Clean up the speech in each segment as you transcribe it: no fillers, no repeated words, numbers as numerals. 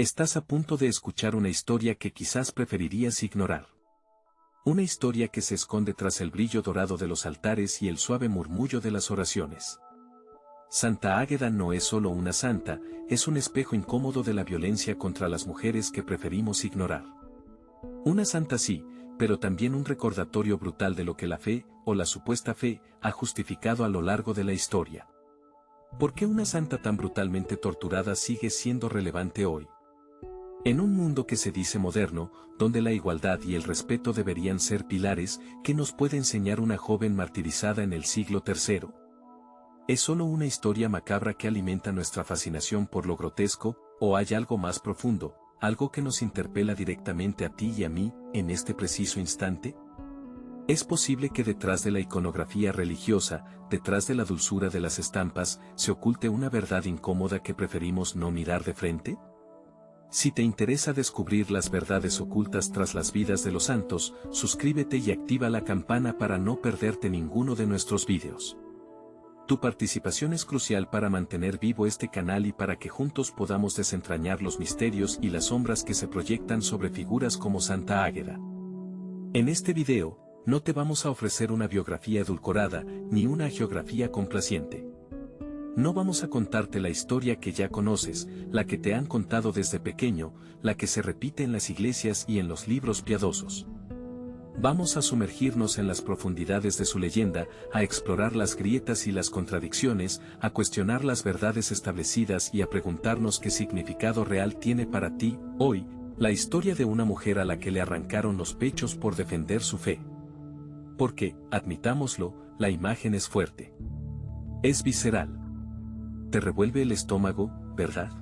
Estás a punto de escuchar una historia que quizás preferirías ignorar. Una historia que se esconde tras el brillo dorado de los altares y el suave murmullo de las oraciones. Santa Águeda no es solo una santa, es un espejo incómodo de la violencia contra las mujeres que preferimos ignorar. Una santa sí, pero también un recordatorio brutal de lo que la fe, o la supuesta fe, ha justificado a lo largo de la historia. ¿Por qué una santa tan brutalmente torturada sigue siendo relevante hoy? En un mundo que se dice moderno, donde la igualdad y el respeto deberían ser pilares, ¿qué nos puede enseñar una joven martirizada en el siglo III? ¿Es solo una historia macabra que alimenta nuestra fascinación por lo grotesco, o hay algo más profundo, algo que nos interpela directamente a ti y a mí, en este preciso instante? ¿Es posible que detrás de la iconografía religiosa, detrás de la dulzura de las estampas, se oculte una verdad incómoda que preferimos no mirar de frente? Si te interesa descubrir las verdades ocultas tras las vidas de los santos, suscríbete y activa la campana para no perderte ninguno de nuestros vídeos. Tu participación es crucial para mantener vivo este canal y para que juntos podamos desentrañar los misterios y las sombras que se proyectan sobre figuras como Santa Águeda. En este video, no te vamos a ofrecer una biografía edulcorada, ni una hagiografía complaciente. No vamos a contarte la historia que ya conoces, la que te han contado desde pequeño, la que se repite en las iglesias y en los libros piadosos. Vamos a sumergirnos en las profundidades de su leyenda, a explorar las grietas y las contradicciones, a cuestionar las verdades establecidas y a preguntarnos qué significado real tiene para ti, hoy, la historia de una mujer a la que le arrancaron los pechos por defender su fe. Porque, admitámoslo, la imagen es fuerte. Es visceral. Te revuelve el estómago, ¿verdad?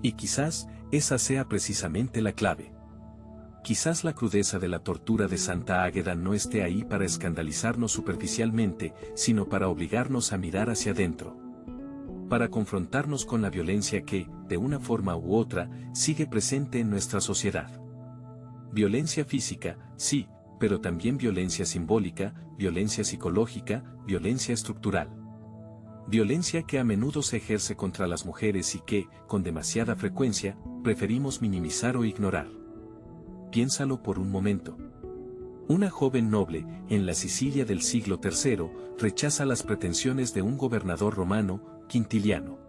Y quizás, esa sea precisamente la clave. Quizás la crudeza de la tortura de Santa Águeda no esté ahí para escandalizarnos superficialmente, sino para obligarnos a mirar hacia adentro. Para confrontarnos con la violencia que, de una forma u otra, sigue presente en nuestra sociedad. Violencia física, sí, pero también violencia simbólica, violencia psicológica, violencia estructural. Violencia que a menudo se ejerce contra las mujeres y que, con demasiada frecuencia, preferimos minimizar o ignorar. Piénsalo por un momento. Una joven noble, en la Sicilia del siglo III, rechaza las pretensiones de un gobernador romano, Quintiliano.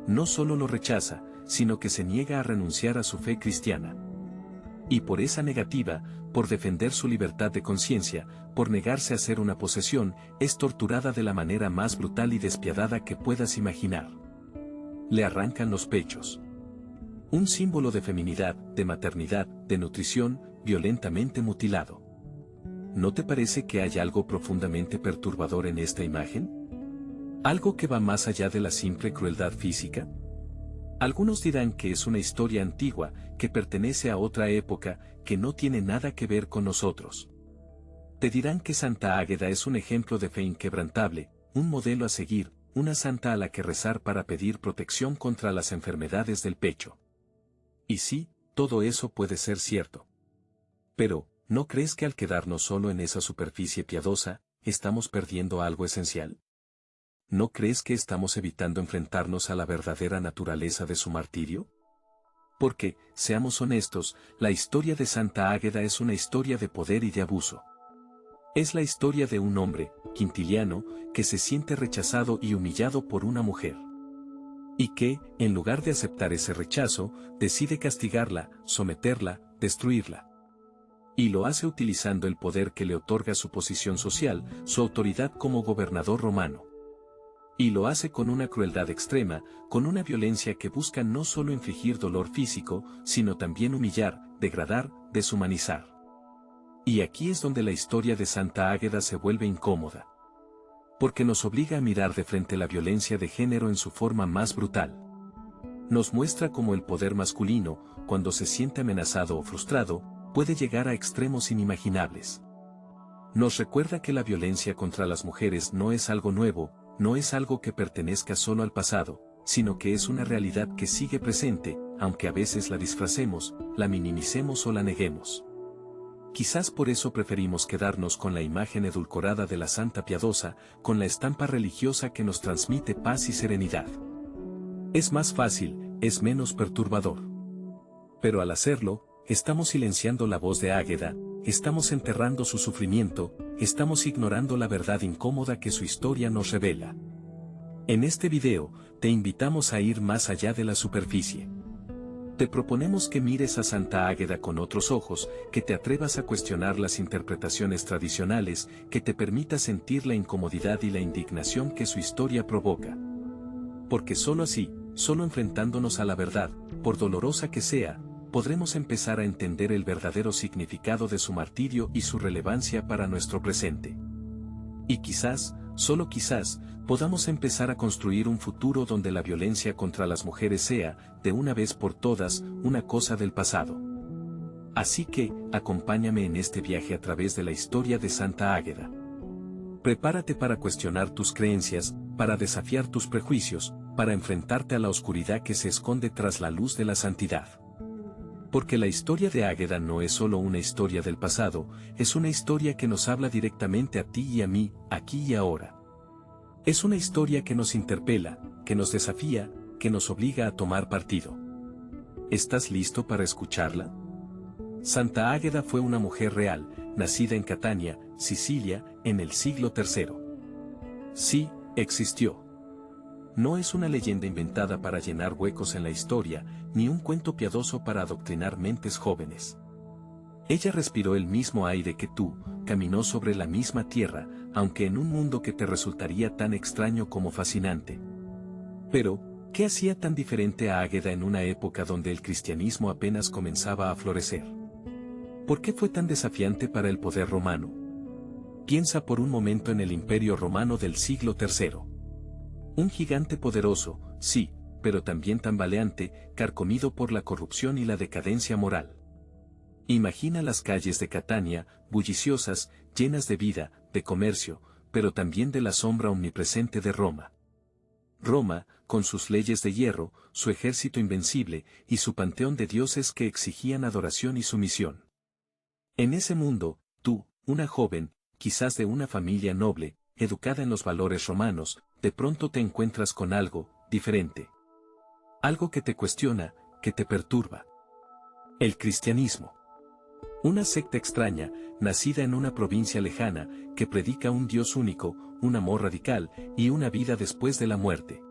No solo lo rechaza, sino que se niega a renunciar a su fe cristiana. Y por esa negativa, por defender su libertad de conciencia, por negarse a ser una posesión, es torturada de la manera más brutal y despiadada que puedas imaginar. Le arrancan los pechos. Un símbolo de feminidad, de maternidad, de nutrición, violentamente mutilado. ¿No te parece que hay algo profundamente perturbador en esta imagen? ¿Algo que va más allá de la simple crueldad física? Algunos dirán que es una historia antigua, que pertenece a otra época, que no tiene nada que ver con nosotros. Te dirán que Santa Águeda es un ejemplo de fe inquebrantable, un modelo a seguir, una santa a la que rezar para pedir protección contra las enfermedades del pecho. Y sí, todo eso puede ser cierto. Pero, ¿no crees que al quedarnos solo en esa superficie piadosa, estamos perdiendo algo esencial? ¿No crees que estamos evitando enfrentarnos a la verdadera naturaleza de su martirio? Porque, seamos honestos, la historia de Santa Águeda es una historia de poder y de abuso. Es la historia de un hombre, Quintiliano, que se siente rechazado y humillado por una mujer. Y que, en lugar de aceptar ese rechazo, decide castigarla, someterla, destruirla. Y lo hace utilizando el poder que le otorga su posición social, su autoridad como gobernador romano. Y lo hace con una crueldad extrema, con una violencia que busca no solo infligir dolor físico, sino también humillar, degradar, deshumanizar. Y aquí es donde la historia de Santa Águeda se vuelve incómoda. Porque nos obliga a mirar de frente la violencia de género en su forma más brutal. Nos muestra cómo el poder masculino, cuando se siente amenazado o frustrado, puede llegar a extremos inimaginables. Nos recuerda que la violencia contra las mujeres no es algo nuevo, no es algo que pertenezca solo al pasado, sino que es una realidad que sigue presente, aunque a veces la disfracemos, la minimicemos o la neguemos. Quizás por eso preferimos quedarnos con la imagen edulcorada de la santa piadosa, con la estampa religiosa que nos transmite paz y serenidad. Es más fácil, es menos perturbador. Pero al hacerlo, estamos silenciando la voz de Águeda, estamos enterrando su sufrimiento, estamos ignorando la verdad incómoda que su historia nos revela. En este video, te invitamos a ir más allá de la superficie. Te proponemos que mires a Santa Águeda con otros ojos, que te atrevas a cuestionar las interpretaciones tradicionales, que te permitas sentir la incomodidad y la indignación que su historia provoca. Porque solo así, solo enfrentándonos a la verdad, por dolorosa que sea, podremos empezar a entender el verdadero significado de su martirio y su relevancia para nuestro presente. Y quizás, solo quizás, podamos empezar a construir un futuro donde la violencia contra las mujeres sea, de una vez por todas, una cosa del pasado. Así que, acompáñame en este viaje a través de la historia de Santa Águeda. Prepárate para cuestionar tus creencias, para desafiar tus prejuicios, para enfrentarte a la oscuridad que se esconde tras la luz de la santidad. Porque la historia de Águeda no es solo una historia del pasado, es una historia que nos habla directamente a ti y a mí, aquí y ahora. Es una historia que nos interpela, que nos desafía, que nos obliga a tomar partido. ¿Estás listo para escucharla? Santa Águeda fue una mujer real, nacida en Catania, Sicilia, en el siglo III. Sí, existió. No es una leyenda inventada para llenar huecos en la historia, ni un cuento piadoso para adoctrinar mentes jóvenes. Ella respiró el mismo aire que tú, caminó sobre la misma tierra, aunque en un mundo que te resultaría tan extraño como fascinante. Pero, ¿qué hacía tan diferente a Águeda en una época donde el cristianismo apenas comenzaba a florecer? ¿Por qué fue tan desafiante para el poder romano? Piensa por un momento en el Imperio Romano del siglo III. Un gigante poderoso, sí, pero también tambaleante, carcomido por la corrupción y la decadencia moral. Imagina las calles de Catania, bulliciosas, llenas de vida, de comercio, pero también de la sombra omnipresente de Roma. Roma, con sus leyes de hierro, su ejército invencible, y su panteón de dioses que exigían adoración y sumisión. En ese mundo, tú, una joven, quizás de una familia noble, educada en los valores romanos, de pronto te encuentras con algo diferente. Algo que te cuestiona, que te perturba. El cristianismo. Una secta extraña, nacida en una provincia lejana, que predica un Dios único, un amor radical, y una vida después de la muerte.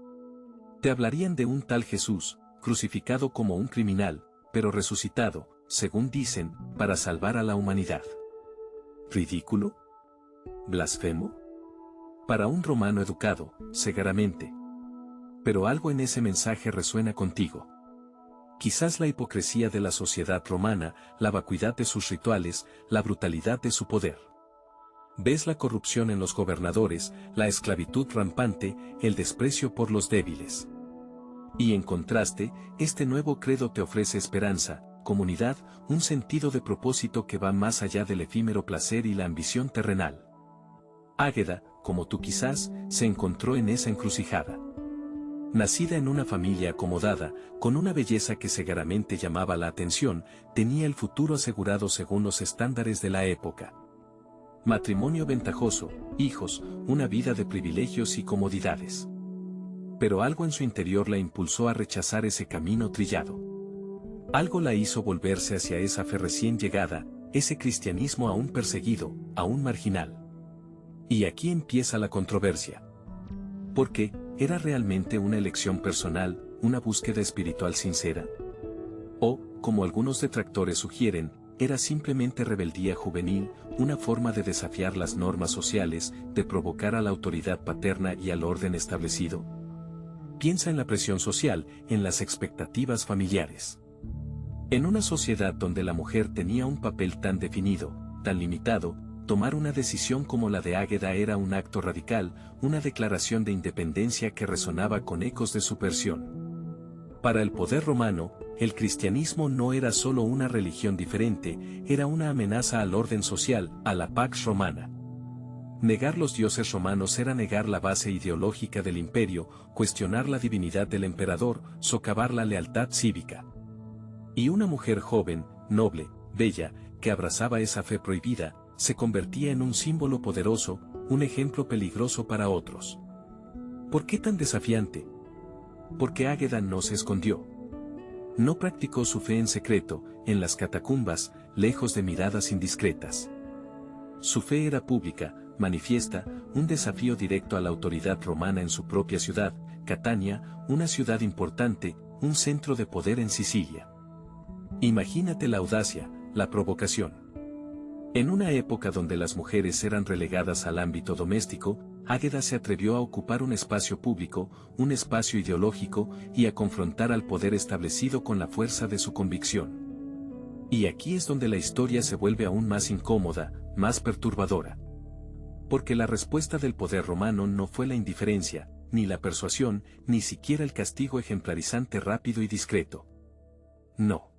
Te hablarían de un tal Jesús, crucificado como un criminal, pero resucitado, según dicen, para salvar a la humanidad. ¿Ridículo? ¿Blasfemo? Para un romano educado, segaramente. Pero algo en ese mensaje resuena contigo. Quizás la hipocresía de la sociedad romana, la vacuidad de sus rituales, la brutalidad de su poder. Ves la corrupción en los gobernadores, la esclavitud rampante, el desprecio por los débiles. Y en contraste, este nuevo credo te ofrece esperanza, comunidad, un sentido de propósito que va más allá del efímero placer y la ambición terrenal. Águeda, como tú quizás, se encontró en esa encrucijada. Nacida en una familia acomodada, con una belleza que segaramente llamaba la atención, tenía el futuro asegurado según los estándares de la época. Matrimonio ventajoso, hijos, una vida de privilegios y comodidades. Pero algo en su interior la impulsó a rechazar ese camino trillado. Algo la hizo volverse hacia esa fe recién llegada, ese cristianismo aún perseguido, aún marginal. Y aquí empieza la controversia. ¿Por qué? ¿Era realmente una elección personal, una búsqueda espiritual sincera? O, como algunos detractores sugieren, era simplemente rebeldía juvenil, una forma de desafiar las normas sociales, de provocar a la autoridad paterna y al orden establecido? Piensa en la presión social, en las expectativas familiares. En una sociedad donde la mujer tenía un papel tan definido, tan limitado, tomar una decisión como la de Águeda era un acto radical, una declaración de independencia que resonaba con ecos de subversión. Para el poder romano, el cristianismo no era solo una religión diferente, era una amenaza al orden social, a la pax romana. Negar los dioses romanos era negar la base ideológica del imperio, cuestionar la divinidad del emperador, socavar la lealtad cívica. Y una mujer joven, noble, bella, que abrazaba esa fe prohibida, se convertía en un símbolo poderoso, un ejemplo peligroso para otros. ¿Por qué tan desafiante? Porque Águeda no se escondió. No practicó su fe en secreto, en las catacumbas, lejos de miradas indiscretas. Su fe era pública, manifiesta, un desafío directo a la autoridad romana en su propia ciudad, Catania, una ciudad importante, un centro de poder en Sicilia. Imagínate la audacia, la provocación. En una época donde las mujeres eran relegadas al ámbito doméstico, Águeda se atrevió a ocupar un espacio público, un espacio ideológico, y a confrontar al poder establecido con la fuerza de su convicción. Y aquí es donde la historia se vuelve aún más incómoda, más perturbadora. Porque la respuesta del poder romano no fue la indiferencia, ni la persuasión, ni siquiera el castigo ejemplarizante rápido y discreto. No.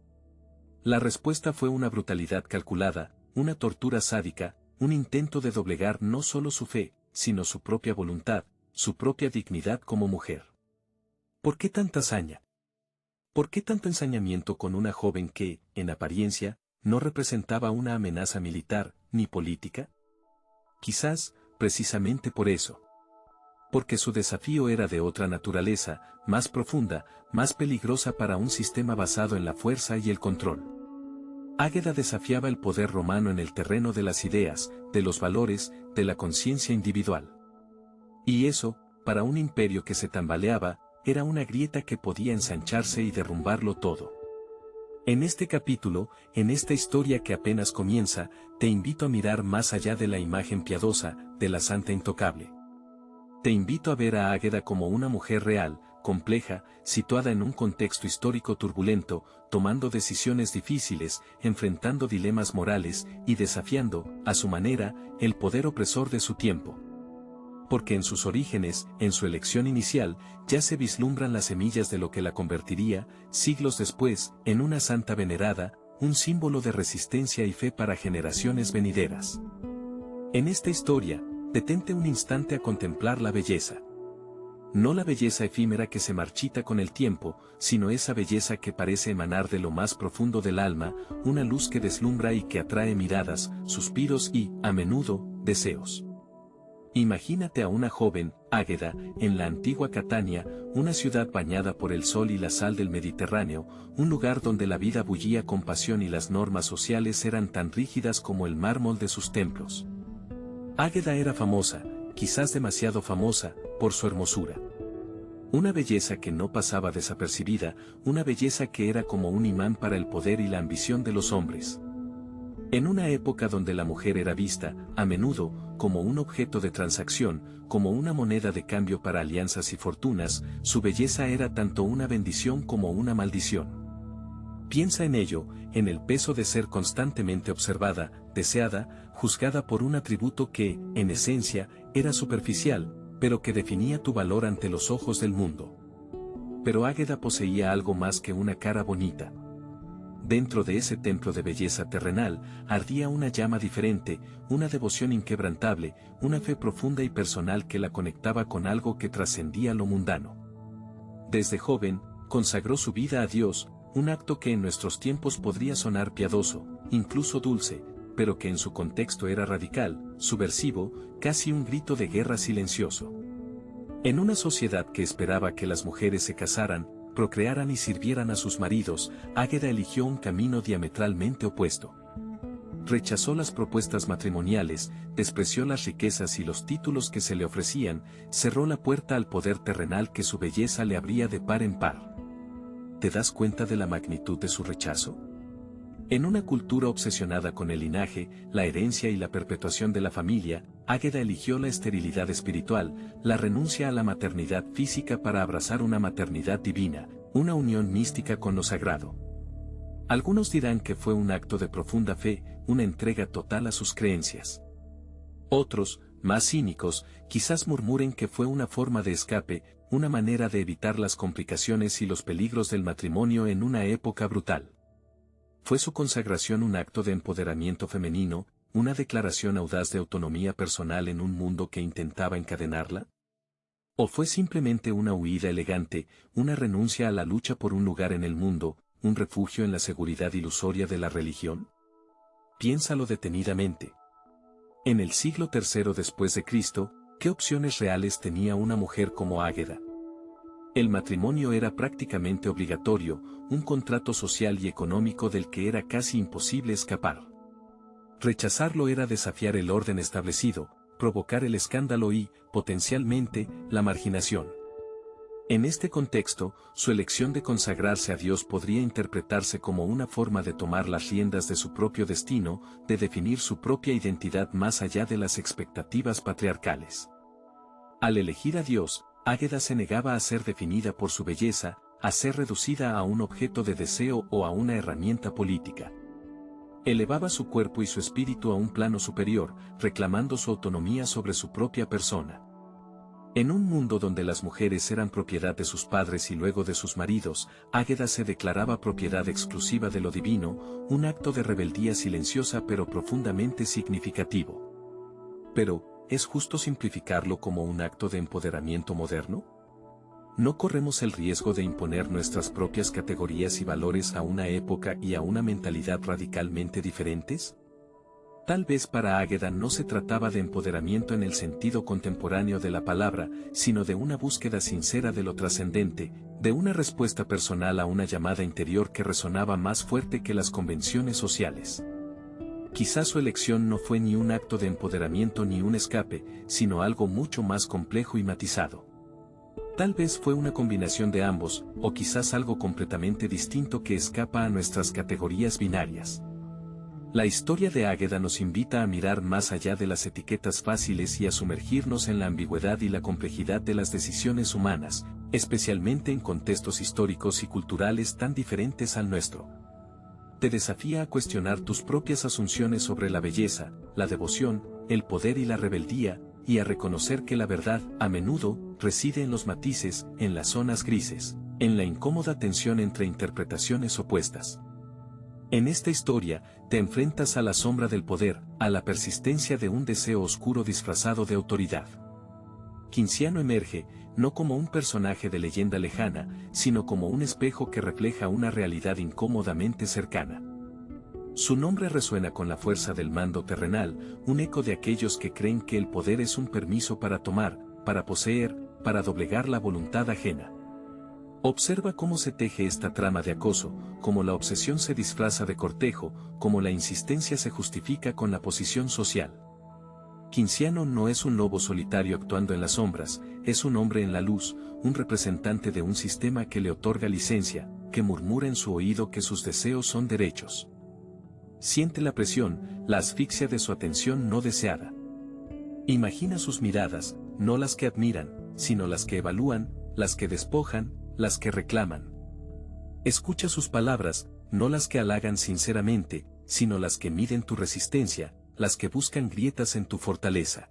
La respuesta fue una brutalidad calculada, una tortura sádica, un intento de doblegar no solo su fe, sino su propia voluntad, su propia dignidad como mujer. ¿Por qué tanta hazaña? ¿Por qué tanto ensañamiento con una joven que, en apariencia, no representaba una amenaza militar, ni política? Quizás, precisamente por eso. Porque su desafío era de otra naturaleza, más profunda, más peligrosa para un sistema basado en la fuerza y el control. Águeda desafiaba el poder romano en el terreno de las ideas, de los valores, de la conciencia individual. Y eso, para un imperio que se tambaleaba, era una grieta que podía ensancharse y derrumbarlo todo. En este capítulo, en esta historia que apenas comienza, te invito a mirar más allá de la imagen piadosa, de la santa intocable. Te invito a ver a Águeda como una mujer real, compleja, situada en un contexto histórico turbulento, tomando decisiones difíciles, enfrentando dilemas morales y desafiando, a su manera, el poder opresor de su tiempo. Porque en sus orígenes, en su elección inicial, ya se vislumbran las semillas de lo que la convertiría, siglos después, en una santa venerada, un símbolo de resistencia y fe para generaciones venideras. En esta historia, detente un instante a contemplar la belleza. No la belleza efímera que se marchita con el tiempo, sino esa belleza que parece emanar de lo más profundo del alma, una luz que deslumbra y que atrae miradas, suspiros y, a menudo, deseos. Imagínate a una joven, Águeda, en la antigua Catania, una ciudad bañada por el sol y la sal del Mediterráneo, un lugar donde la vida bullía con pasión y las normas sociales eran tan rígidas como el mármol de sus templos. Águeda era famosa, quizás demasiado famosa, por su hermosura. Una belleza que no pasaba desapercibida, una belleza que era como un imán para el poder y la ambición de los hombres. En una época donde la mujer era vista, a menudo, como un objeto de transacción, como una moneda de cambio para alianzas y fortunas, su belleza era tanto una bendición como una maldición. Piensa en ello, en el peso de ser constantemente observada, deseada, juzgada por un atributo que, en esencia, era superficial, pero que definía tu valor ante los ojos del mundo. Pero Águeda poseía algo más que una cara bonita. Dentro de ese templo de belleza terrenal, ardía una llama diferente, una devoción inquebrantable, una fe profunda y personal que la conectaba con algo que trascendía lo mundano. Desde joven, consagró su vida a Dios, un acto que en nuestros tiempos podría sonar piadoso, incluso dulce, pero que en su contexto era radical, subversivo, casi un grito de guerra silencioso. En una sociedad que esperaba que las mujeres se casaran, procrearan y sirvieran a sus maridos, Águeda eligió un camino diametralmente opuesto. Rechazó las propuestas matrimoniales, despreció las riquezas y los títulos que se le ofrecían, cerró la puerta al poder terrenal que su belleza le abría de par en par. ¿Te das cuenta de la magnitud de su rechazo? En una cultura obsesionada con el linaje, la herencia y la perpetuación de la familia, Águeda eligió la esterilidad espiritual, la renuncia a la maternidad física para abrazar una maternidad divina, una unión mística con lo sagrado. Algunos dirán que fue un acto de profunda fe, una entrega total a sus creencias. Otros, más cínicos, quizás murmuren que fue una forma de escape, una manera de evitar las complicaciones y los peligros del matrimonio en una época brutal. ¿Fue su consagración un acto de empoderamiento femenino, una declaración audaz de autonomía personal en un mundo que intentaba encadenarla? ¿O fue simplemente una huida elegante, una renuncia a la lucha por un lugar en el mundo, un refugio en la seguridad ilusoria de la religión? Piénsalo detenidamente. En el siglo III después de Cristo, ¿qué opciones reales tenía una mujer como Águeda? El matrimonio era prácticamente obligatorio, un contrato social y económico del que era casi imposible escapar. Rechazarlo era desafiar el orden establecido, provocar el escándalo y, potencialmente, la marginación. En este contexto, su elección de consagrarse a Dios podría interpretarse como una forma de tomar las riendas de su propio destino, de definir su propia identidad más allá de las expectativas patriarcales. Al elegir a Dios, Águeda se negaba a ser definida por su belleza, a ser reducida a un objeto de deseo o a una herramienta política. Elevaba su cuerpo y su espíritu a un plano superior, reclamando su autonomía sobre su propia persona. En un mundo donde las mujeres eran propiedad de sus padres y luego de sus maridos, Águeda se declaraba propiedad exclusiva de lo divino, un acto de rebeldía silenciosa pero profundamente significativo. Pero, ¿es justo simplificarlo como un acto de empoderamiento moderno? ¿No corremos el riesgo de imponer nuestras propias categorías y valores a una época y a una mentalidad radicalmente diferentes? Tal vez para Águeda no se trataba de empoderamiento en el sentido contemporáneo de la palabra, sino de una búsqueda sincera de lo trascendente, de una respuesta personal a una llamada interior que resonaba más fuerte que las convenciones sociales. Quizás su elección no fue ni un acto de empoderamiento ni un escape, sino algo mucho más complejo y matizado. Tal vez fue una combinación de ambos, o quizás algo completamente distinto que escapa a nuestras categorías binarias. La historia de Águeda nos invita a mirar más allá de las etiquetas fáciles y a sumergirnos en la ambigüedad y la complejidad de las decisiones humanas, especialmente en contextos históricos y culturales tan diferentes al nuestro. Te desafía a cuestionar tus propias asunciones sobre la belleza, la devoción, el poder y la rebeldía, y a reconocer que la verdad, a menudo, reside en los matices, en las zonas grises, en la incómoda tensión entre interpretaciones opuestas. En esta historia, te enfrentas a la sombra del poder, a la persistencia de un deseo oscuro disfrazado de autoridad. Quinciano emerge, no como un personaje de leyenda lejana, sino como un espejo que refleja una realidad incómodamente cercana. Su nombre resuena con la fuerza del mando terrenal, un eco de aquellos que creen que el poder es un permiso para tomar, para poseer, para doblegar la voluntad ajena. Observa cómo se teje esta trama de acoso, cómo la obsesión se disfraza de cortejo, cómo la insistencia se justifica con la posición social. Quinciano no es un lobo solitario actuando en las sombras, es un hombre en la luz, un representante de un sistema que le otorga licencia, que murmura en su oído que sus deseos son derechos. Siente la presión, la asfixia de su atención no deseada. Imagina sus miradas, no las que admiran, sino las que evalúan, las que despojan, las que reclaman. Escucha sus palabras, no las que halagan sinceramente, sino las que miden tu resistencia, las que buscan grietas en tu fortaleza.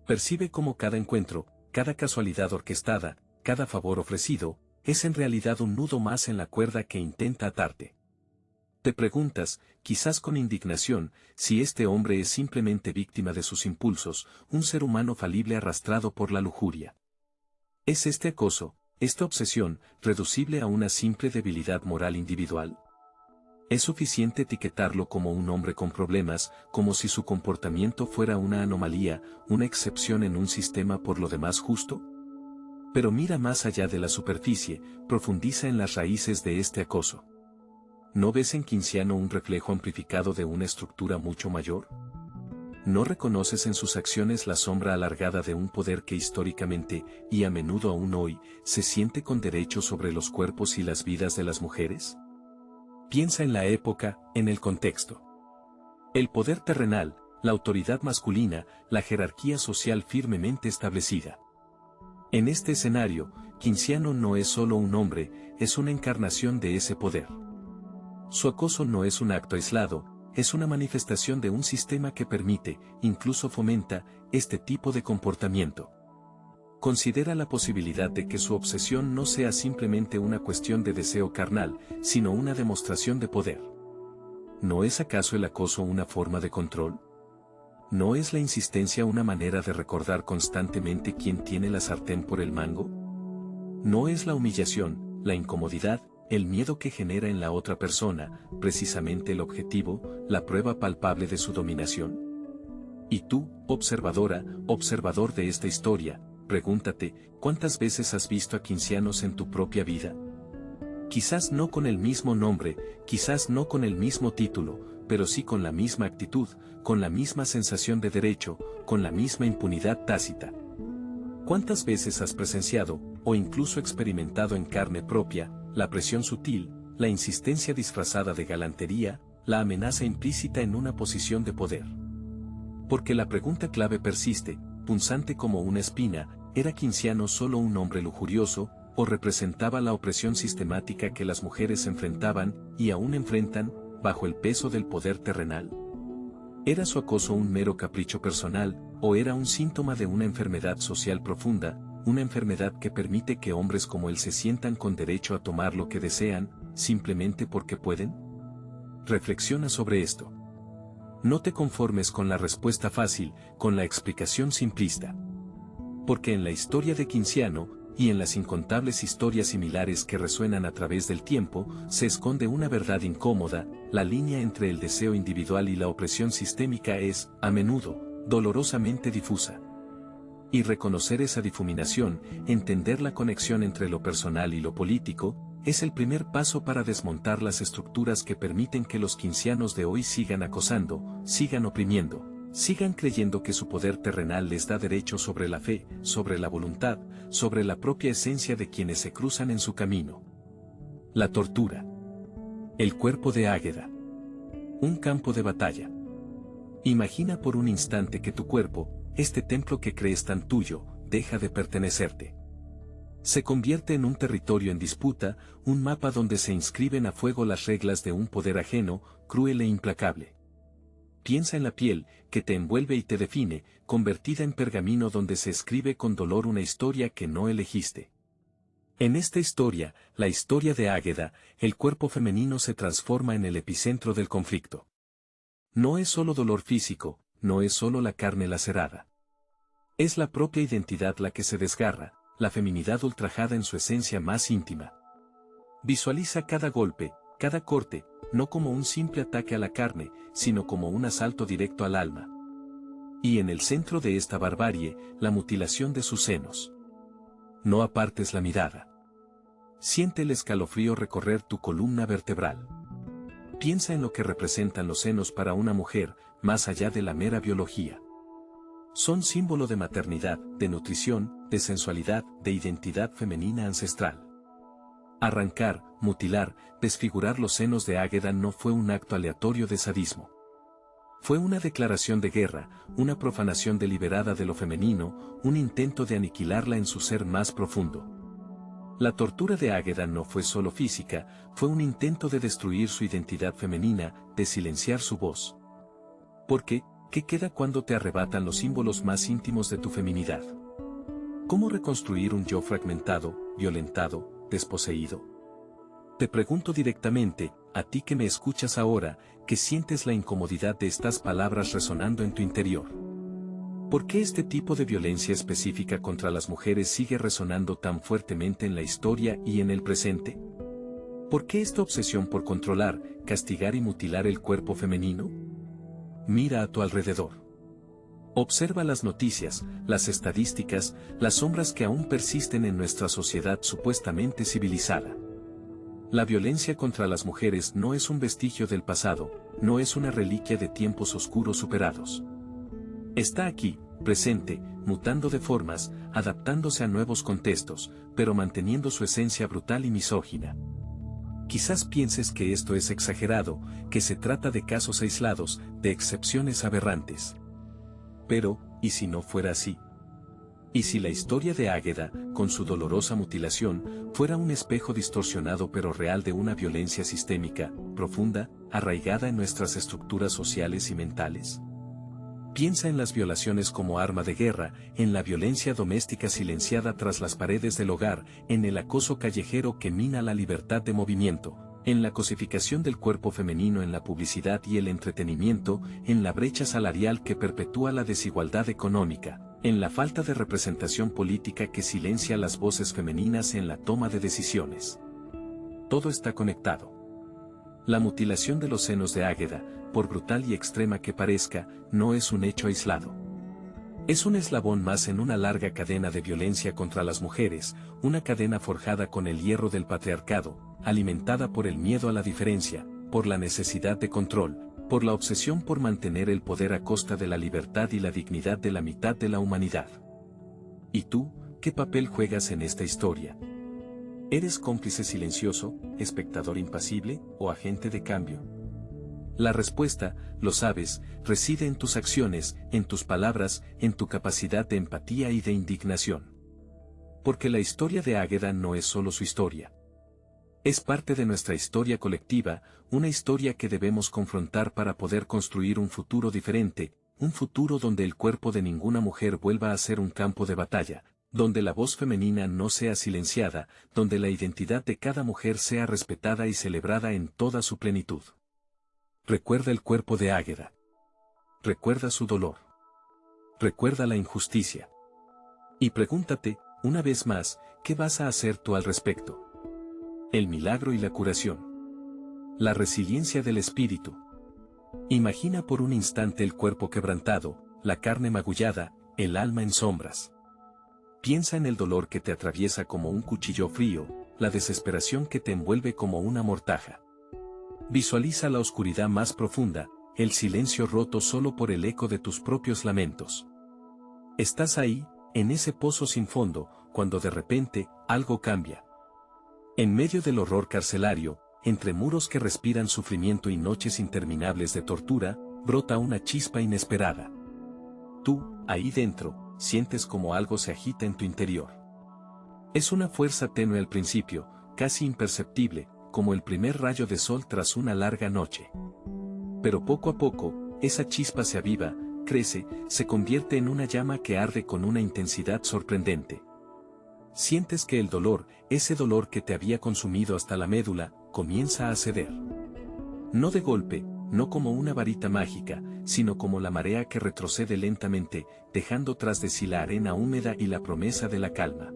Percibe cómo cada encuentro, cada casualidad orquestada, cada favor ofrecido, es en realidad un nudo más en la cuerda que intenta atarte. Te preguntas, quizás con indignación, si este hombre es simplemente víctima de sus impulsos, un ser humano falible arrastrado por la lujuria. ¿Es este acoso, esta obsesión, reducible a una simple debilidad moral individual? ¿Es suficiente etiquetarlo como un hombre con problemas, como si su comportamiento fuera una anomalía, una excepción en un sistema por lo demás justo? Pero mira más allá de la superficie, profundiza en las raíces de este acoso. ¿No ves en Quinciano un reflejo amplificado de una estructura mucho mayor? ¿No reconoces en sus acciones la sombra alargada de un poder que históricamente, y a menudo aún hoy, se siente con derecho sobre los cuerpos y las vidas de las mujeres? Piensa en la época, en el contexto. El poder terrenal, la autoridad masculina, la jerarquía social firmemente establecida. En este escenario, Quinciano no es solo un hombre, es una encarnación de ese poder. Su acoso no es un acto aislado, es una manifestación de un sistema que permite, incluso fomenta, este tipo de comportamiento. Considera la posibilidad de que su obsesión no sea simplemente una cuestión de deseo carnal, sino una demostración de poder. ¿No es acaso el acoso una forma de control? ¿No es la insistencia una manera de recordar constantemente quién tiene la sartén por el mango? ¿No es la humillación, la incomodidad, el miedo que genera en la otra persona, precisamente el objetivo, la prueba palpable de su dominación? Y tú, observadora, observador de esta historia, Pregúntate, ¿cuántas veces has visto a quincianos en tu propia vida? Quizás no con el mismo nombre, quizás no con el mismo título, pero sí con la misma actitud, con la misma sensación de derecho, con la misma impunidad tácita. ¿Cuántas veces has presenciado, o incluso experimentado en carne propia, la presión sutil, la insistencia disfrazada de galantería, la amenaza implícita en una posición de poder? Porque la pregunta clave persiste, punzante como una espina, ¿era Quinciano solo un hombre lujurioso, o representaba la opresión sistemática que las mujeres enfrentaban, y aún enfrentan, bajo el peso del poder terrenal? ¿Era su acoso un mero capricho personal, o era un síntoma de una enfermedad social profunda, una enfermedad que permite que hombres como él se sientan con derecho a tomar lo que desean, simplemente porque pueden? Reflexiona sobre esto. No te conformes con la respuesta fácil, con la explicación simplista. Porque en la historia de Quinciano, y en las incontables historias similares que resuenan a través del tiempo, se esconde una verdad incómoda: la línea entre el deseo individual y la opresión sistémica es, a menudo, dolorosamente difusa. Y reconocer esa difuminación, entender la conexión entre lo personal y lo político, es el primer paso para desmontar las estructuras que permiten que los quincianos de hoy sigan acosando, sigan oprimiendo, sigan creyendo que su poder terrenal les da derecho sobre la fe, sobre la voluntad, sobre la propia esencia de quienes se cruzan en su camino. La tortura. El cuerpo de Águeda. Un campo de batalla. Imagina por un instante que tu cuerpo, este templo que crees tan tuyo, deja de pertenecerte. Se convierte en un territorio en disputa, un mapa donde se inscriben a fuego las reglas de un poder ajeno, cruel e implacable. Piensa en la piel, que te envuelve y te define, convertida en pergamino donde se escribe con dolor una historia que no elegiste. En esta historia, la historia de Águeda, el cuerpo femenino se transforma en el epicentro del conflicto. No es solo dolor físico, no es solo la carne lacerada. Es la propia identidad la que se desgarra, la feminidad ultrajada en su esencia más íntima. Visualiza cada golpe, cada corte, no como un simple ataque a la carne, sino como un asalto directo al alma. Y en el centro de esta barbarie, la mutilación de sus senos. No apartes la mirada. Siente el escalofrío recorrer tu columna vertebral. Piensa en lo que representan los senos para una mujer, más allá de la mera biología. Son símbolo de maternidad, de nutrición, de sensualidad, de identidad femenina ancestral. Arrancar, mutilar, desfigurar los senos de Águeda no fue un acto aleatorio de sadismo. Fue una declaración de guerra, una profanación deliberada de lo femenino, un intento de aniquilarla en su ser más profundo. La tortura de Águeda no fue solo física, fue un intento de destruir su identidad femenina, de silenciar su voz. Porque, ¿qué queda cuando te arrebatan los símbolos más íntimos de tu feminidad? ¿Cómo reconstruir un yo fragmentado, violentado, desposeído? Te pregunto directamente, a ti que me escuchas ahora, que sientes la incomodidad de estas palabras resonando en tu interior. ¿Por qué este tipo de violencia específica contra las mujeres sigue resonando tan fuertemente en la historia y en el presente? ¿Por qué esta obsesión por controlar, castigar y mutilar el cuerpo femenino? Mira a tu alrededor. Observa las noticias, las estadísticas, las sombras que aún persisten en nuestra sociedad supuestamente civilizada. La violencia contra las mujeres no es un vestigio del pasado, no es una reliquia de tiempos oscuros superados. Está aquí, presente, mutando de formas, adaptándose a nuevos contextos, pero manteniendo su esencia brutal y misógina. Quizás pienses que esto es exagerado, que se trata de casos aislados, de excepciones aberrantes. Pero, ¿y si no fuera así? ¿Y si la historia de Águeda, con su dolorosa mutilación, fuera un espejo distorsionado pero real de una violencia sistémica, profunda, arraigada en nuestras estructuras sociales y mentales? Piensa en las violaciones como arma de guerra, en la violencia doméstica silenciada tras las paredes del hogar, en el acoso callejero que mina la libertad de movimiento, en la cosificación del cuerpo femenino en la publicidad y el entretenimiento, en la brecha salarial que perpetúa la desigualdad económica, en la falta de representación política que silencia las voces femeninas en la toma de decisiones. Todo está conectado. La mutilación de los senos de Águeda, por brutal y extrema que parezca, no es un hecho aislado. Es un eslabón más en una larga cadena de violencia contra las mujeres, una cadena forjada con el hierro del patriarcado, alimentada por el miedo a la diferencia, por la necesidad de control, por la obsesión por mantener el poder a costa de la libertad y la dignidad de la mitad de la humanidad. ¿Y tú, qué papel juegas en esta historia? ¿Eres cómplice silencioso, espectador impasible o agente de cambio? La respuesta, lo sabes, reside en tus acciones, en tus palabras, en tu capacidad de empatía y de indignación. Porque la historia de Águeda no es solo su historia. Es parte de nuestra historia colectiva, una historia que debemos confrontar para poder construir un futuro diferente, un futuro donde el cuerpo de ninguna mujer vuelva a ser un campo de batalla, donde la voz femenina no sea silenciada, donde la identidad de cada mujer sea respetada y celebrada en toda su plenitud. Recuerda el cuerpo de Águeda. Recuerda su dolor. Recuerda la injusticia. Y pregúntate, una vez más, ¿qué vas a hacer tú al respecto? El milagro y la curación. La resiliencia del espíritu. Imagina por un instante el cuerpo quebrantado, la carne magullada, el alma en sombras. Piensa en el dolor que te atraviesa como un cuchillo frío, la desesperación que te envuelve como una mortaja. Visualiza la oscuridad más profunda, el silencio roto solo por el eco de tus propios lamentos. Estás ahí, en ese pozo sin fondo, cuando de repente, algo cambia. En medio del horror carcelario, entre muros que respiran sufrimiento y noches interminables de tortura, brota una chispa inesperada. Tú, ahí dentro, sientes como algo se agita en tu interior. Es una fuerza tenue al principio, casi imperceptible, como el primer rayo de sol tras una larga noche. Pero poco a poco, esa chispa se aviva, crece, se convierte en una llama que arde con una intensidad sorprendente. Sientes que el dolor, ese dolor que te había consumido hasta la médula, comienza a ceder. No de golpe, no como una varita mágica, sino como la marea que retrocede lentamente, dejando tras de sí la arena húmeda y la promesa de la calma.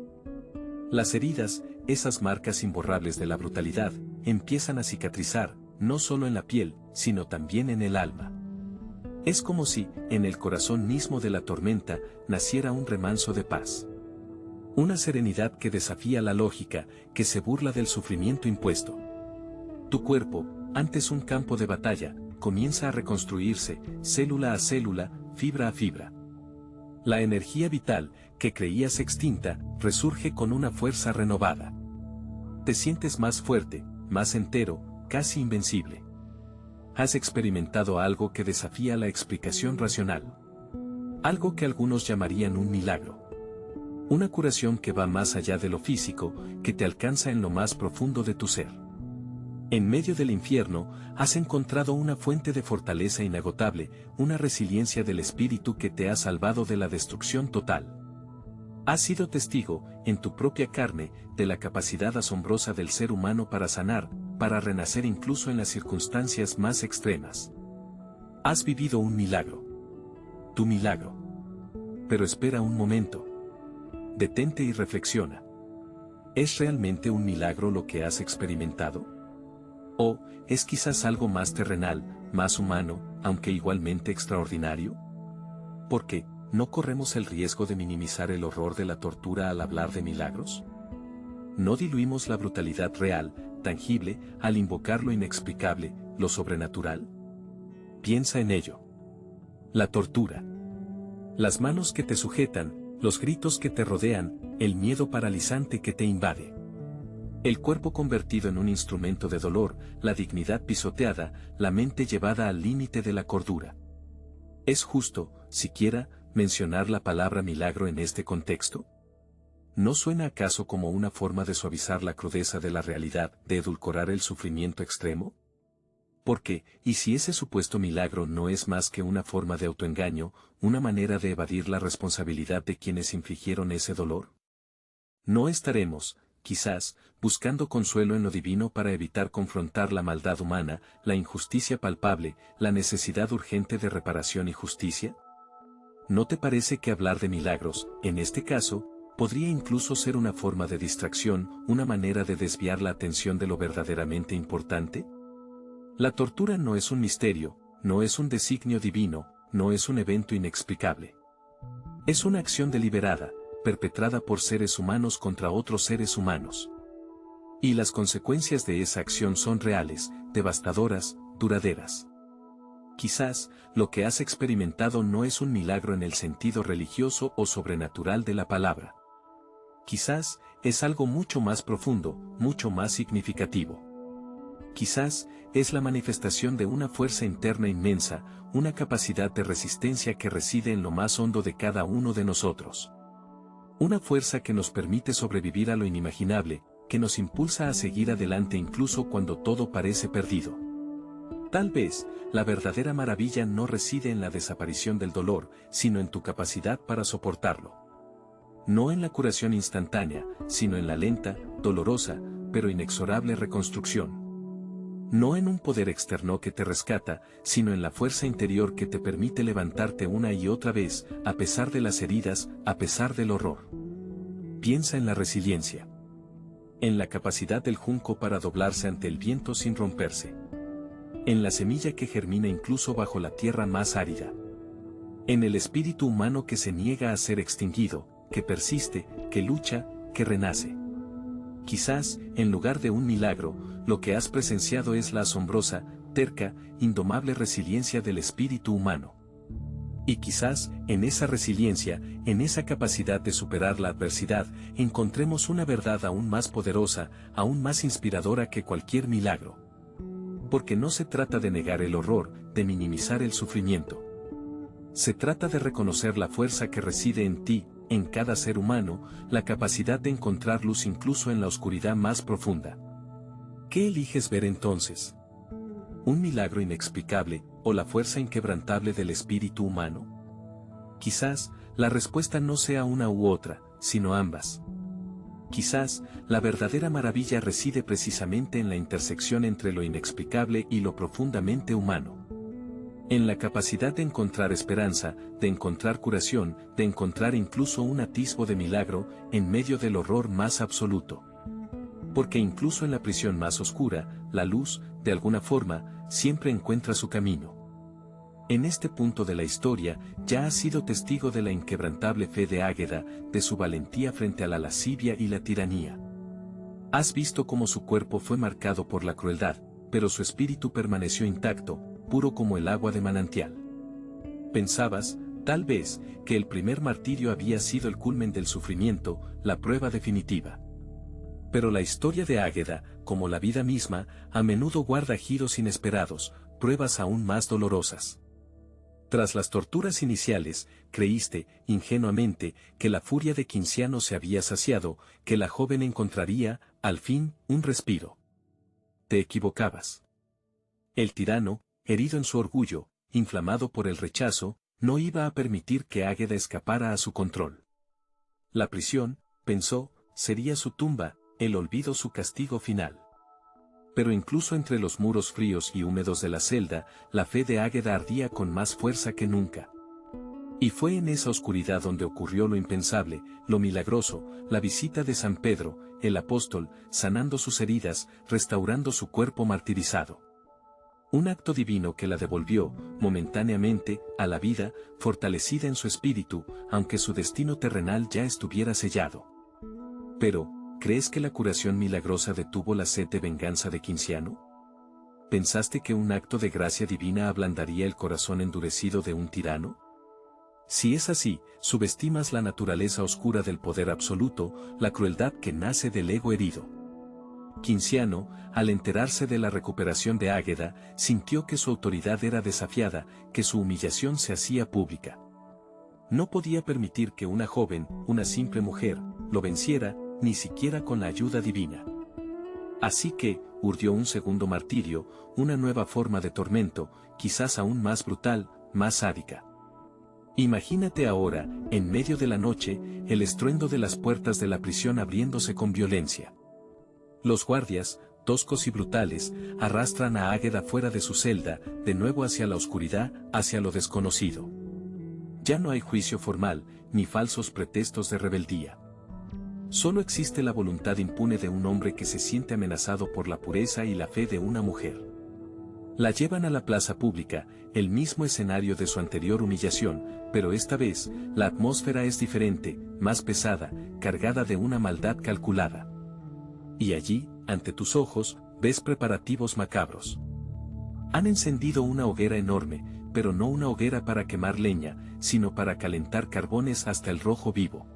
Las heridas, esas marcas imborrables de la brutalidad, empiezan a cicatrizar, no solo en la piel, sino también en el alma. Es como si, en el corazón mismo de la tormenta, naciera un remanso de paz. Una serenidad que desafía la lógica, que se burla del sufrimiento impuesto. Tu cuerpo, antes un campo de batalla, comienza a reconstruirse, célula a célula, fibra a fibra. La energía vital, que creías extinta, resurge con una fuerza renovada. Te sientes más fuerte, más entero, casi invencible. Has experimentado algo que desafía la explicación racional. Algo que algunos llamarían un milagro. Una curación que va más allá de lo físico, que te alcanza en lo más profundo de tu ser. En medio del infierno, has encontrado una fuente de fortaleza inagotable, una resiliencia del espíritu que te ha salvado de la destrucción total. Has sido testigo, en tu propia carne, de la capacidad asombrosa del ser humano para sanar, para renacer incluso en las circunstancias más extremas. Has vivido un milagro. Tu milagro. Pero espera un momento. Detente y reflexiona. ¿Es realmente un milagro lo que has experimentado? ¿O es quizás algo más terrenal, más humano, aunque igualmente extraordinario? ¿Por qué no corremos el riesgo de minimizar el horror de la tortura al hablar de milagros? ¿No diluimos la brutalidad real, tangible, al invocar lo inexplicable, lo sobrenatural? Piensa en ello. La tortura. Las manos que te sujetan, los gritos que te rodean, el miedo paralizante que te invade. El cuerpo convertido en un instrumento de dolor, la dignidad pisoteada, la mente llevada al límite de la cordura. ¿Es justo, siquiera, mencionar la palabra milagro en este contexto? ¿No suena acaso como una forma de suavizar la crudeza de la realidad, de edulcorar el sufrimiento extremo? ¿Por qué, y si ese supuesto milagro no es más que una forma de autoengaño, una manera de evadir la responsabilidad de quienes infligieron ese dolor? No estaremos, quizás, buscando consuelo en lo divino para evitar confrontar la maldad humana, la injusticia palpable, la necesidad urgente de reparación y justicia? ¿No te parece que hablar de milagros, en este caso, podría incluso ser una forma de distracción, una manera de desviar la atención de lo verdaderamente importante? La tortura no es un misterio, no es un designio divino, no es un evento inexplicable. Es una acción deliberada, perpetrada por seres humanos contra otros seres humanos. Y las consecuencias de esa acción son reales, devastadoras, duraderas. Quizás, lo que has experimentado no es un milagro en el sentido religioso o sobrenatural de la palabra. Quizás, es algo mucho más profundo, mucho más significativo. Quizás, es la manifestación de una fuerza interna inmensa, una capacidad de resistencia que reside en lo más hondo de cada uno de nosotros. Una fuerza que nos permite sobrevivir a lo inimaginable, que nos impulsa a seguir adelante incluso cuando todo parece perdido. Tal vez, la verdadera maravilla no reside en la desaparición del dolor, sino en tu capacidad para soportarlo. No en la curación instantánea, sino en la lenta, dolorosa, pero inexorable reconstrucción. No en un poder externo que te rescata, sino en la fuerza interior que te permite levantarte una y otra vez, a pesar de las heridas, a pesar del horror. Piensa en la resiliencia. En la capacidad del junco para doblarse ante el viento sin romperse. En la semilla que germina incluso bajo la tierra más árida. En el espíritu humano que se niega a ser extinguido, que persiste, que lucha, que renace. Quizás, en lugar de un milagro, lo que has presenciado es la asombrosa, terca, indomable resiliencia del espíritu humano. Y quizás, en esa resiliencia, en esa capacidad de superar la adversidad, encontremos una verdad aún más poderosa, aún más inspiradora que cualquier milagro. Porque no se trata de negar el horror, de minimizar el sufrimiento. Se trata de reconocer la fuerza que reside en ti, en cada ser humano, la capacidad de encontrar luz incluso en la oscuridad más profunda. ¿Qué eliges ver entonces? ¿Un milagro inexplicable, o la fuerza inquebrantable del espíritu humano? Quizás, la respuesta no sea una u otra, sino ambas. Quizás, la verdadera maravilla reside precisamente en la intersección entre lo inexplicable y lo profundamente humano. En la capacidad de encontrar esperanza, de encontrar curación, de encontrar incluso un atisbo de milagro, en medio del horror más absoluto. Porque incluso en la prisión más oscura, la luz, de alguna forma, siempre encuentra su camino. En este punto de la historia, ya has sido testigo de la inquebrantable fe de Águeda, de su valentía frente a la lascivia y la tiranía. Has visto cómo su cuerpo fue marcado por la crueldad, pero su espíritu permaneció intacto, puro como el agua de manantial. Pensabas, tal vez, que el primer martirio había sido el culmen del sufrimiento, la prueba definitiva. Pero la historia de Águeda, como la vida misma, a menudo guarda giros inesperados, pruebas aún más dolorosas. Tras las torturas iniciales, creíste, ingenuamente, que la furia de Quinciano se había saciado, que la joven encontraría, al fin, un respiro. Te equivocabas. El tirano, herido en su orgullo, inflamado por el rechazo, no iba a permitir que Águeda escapara a su control. La prisión, pensó, sería su tumba, el olvido su castigo final. Pero incluso entre los muros fríos y húmedos de la celda, la fe de Águeda ardía con más fuerza que nunca. Y fue en esa oscuridad donde ocurrió lo impensable, lo milagroso, la visita de San Pedro, el apóstol, sanando sus heridas, restaurando su cuerpo martirizado. Un acto divino que la devolvió, momentáneamente, a la vida, fortalecida en su espíritu, aunque su destino terrenal ya estuviera sellado. Pero, ¿crees que la curación milagrosa detuvo la sed de venganza de Quinciano? ¿Pensaste que un acto de gracia divina ablandaría el corazón endurecido de un tirano? Si es así, subestimas la naturaleza oscura del poder absoluto, la crueldad que nace del ego herido. Quinciano, al enterarse de la recuperación de Águeda, sintió que su autoridad era desafiada, que su humillación se hacía pública. No podía permitir que una joven, una simple mujer, lo venciera, ni siquiera con la ayuda divina. Así que, urdió un segundo martirio, una nueva forma de tormento, quizás aún más brutal, más sádica. Imagínate ahora, en medio de la noche, el estruendo de las puertas de la prisión abriéndose con violencia. Los guardias, toscos y brutales, arrastran a Águeda fuera de su celda, de nuevo hacia la oscuridad, hacia lo desconocido. Ya no hay juicio formal, ni falsos pretextos de rebeldía. Solo existe la voluntad impune de un hombre que se siente amenazado por la pureza y la fe de una mujer. La llevan a la plaza pública, el mismo escenario de su anterior humillación, pero esta vez, la atmósfera es diferente, más pesada, cargada de una maldad calculada. Y allí, ante tus ojos, ves preparativos macabros. Han encendido una hoguera enorme, pero no una hoguera para quemar leña, sino para calentar carbones hasta el rojo vivo.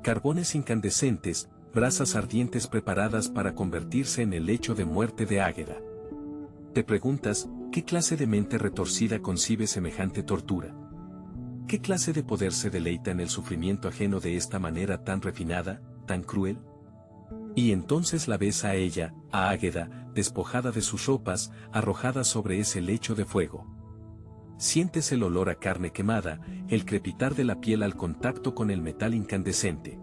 Carbones incandescentes, brasas ardientes preparadas para convertirse en el lecho de muerte de Águeda. Te preguntas, ¿qué clase de mente retorcida concibe semejante tortura? ¿Qué clase de poder se deleita en el sufrimiento ajeno de esta manera tan refinada, tan cruel? Y entonces la ves a ella, a Águeda, despojada de sus ropas, arrojada sobre ese lecho de fuego. Sientes el olor a carne quemada, el crepitar de la piel al contacto con el metal incandescente.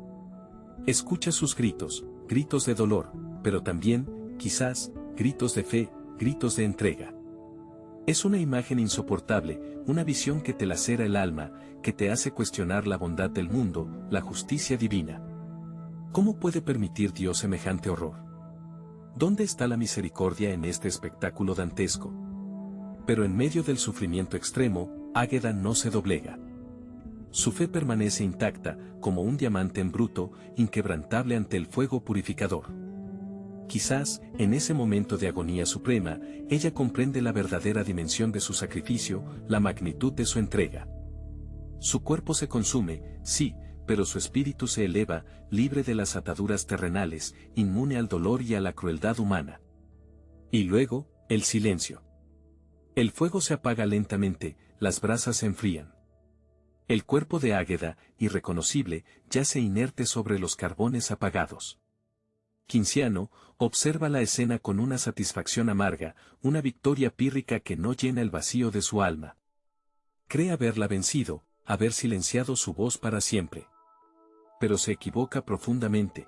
Escuchas sus gritos, gritos de dolor, pero también, quizás, gritos de fe, gritos de entrega. Es una imagen insoportable, una visión que te lacera el alma, que te hace cuestionar la bondad del mundo, la justicia divina. ¿Cómo puede permitir Dios semejante horror? ¿Dónde está la misericordia en este espectáculo dantesco? Pero en medio del sufrimiento extremo, Águeda no se doblega. Su fe permanece intacta, como un diamante en bruto, inquebrantable ante el fuego purificador. Quizás, en ese momento de agonía suprema, ella comprende la verdadera dimensión de su sacrificio, la magnitud de su entrega. Su cuerpo se consume, sí, pero su espíritu se eleva, libre de las ataduras terrenales, inmune al dolor y a la crueldad humana. Y luego, el silencio. El fuego se apaga lentamente, las brasas se enfrían. El cuerpo de Águeda, irreconocible, yace inerte sobre los carbones apagados. Quinciano observa la escena con una satisfacción amarga, una victoria pírrica que no llena el vacío de su alma. Cree haberla vencido, haber silenciado su voz para siempre. Pero se equivoca profundamente.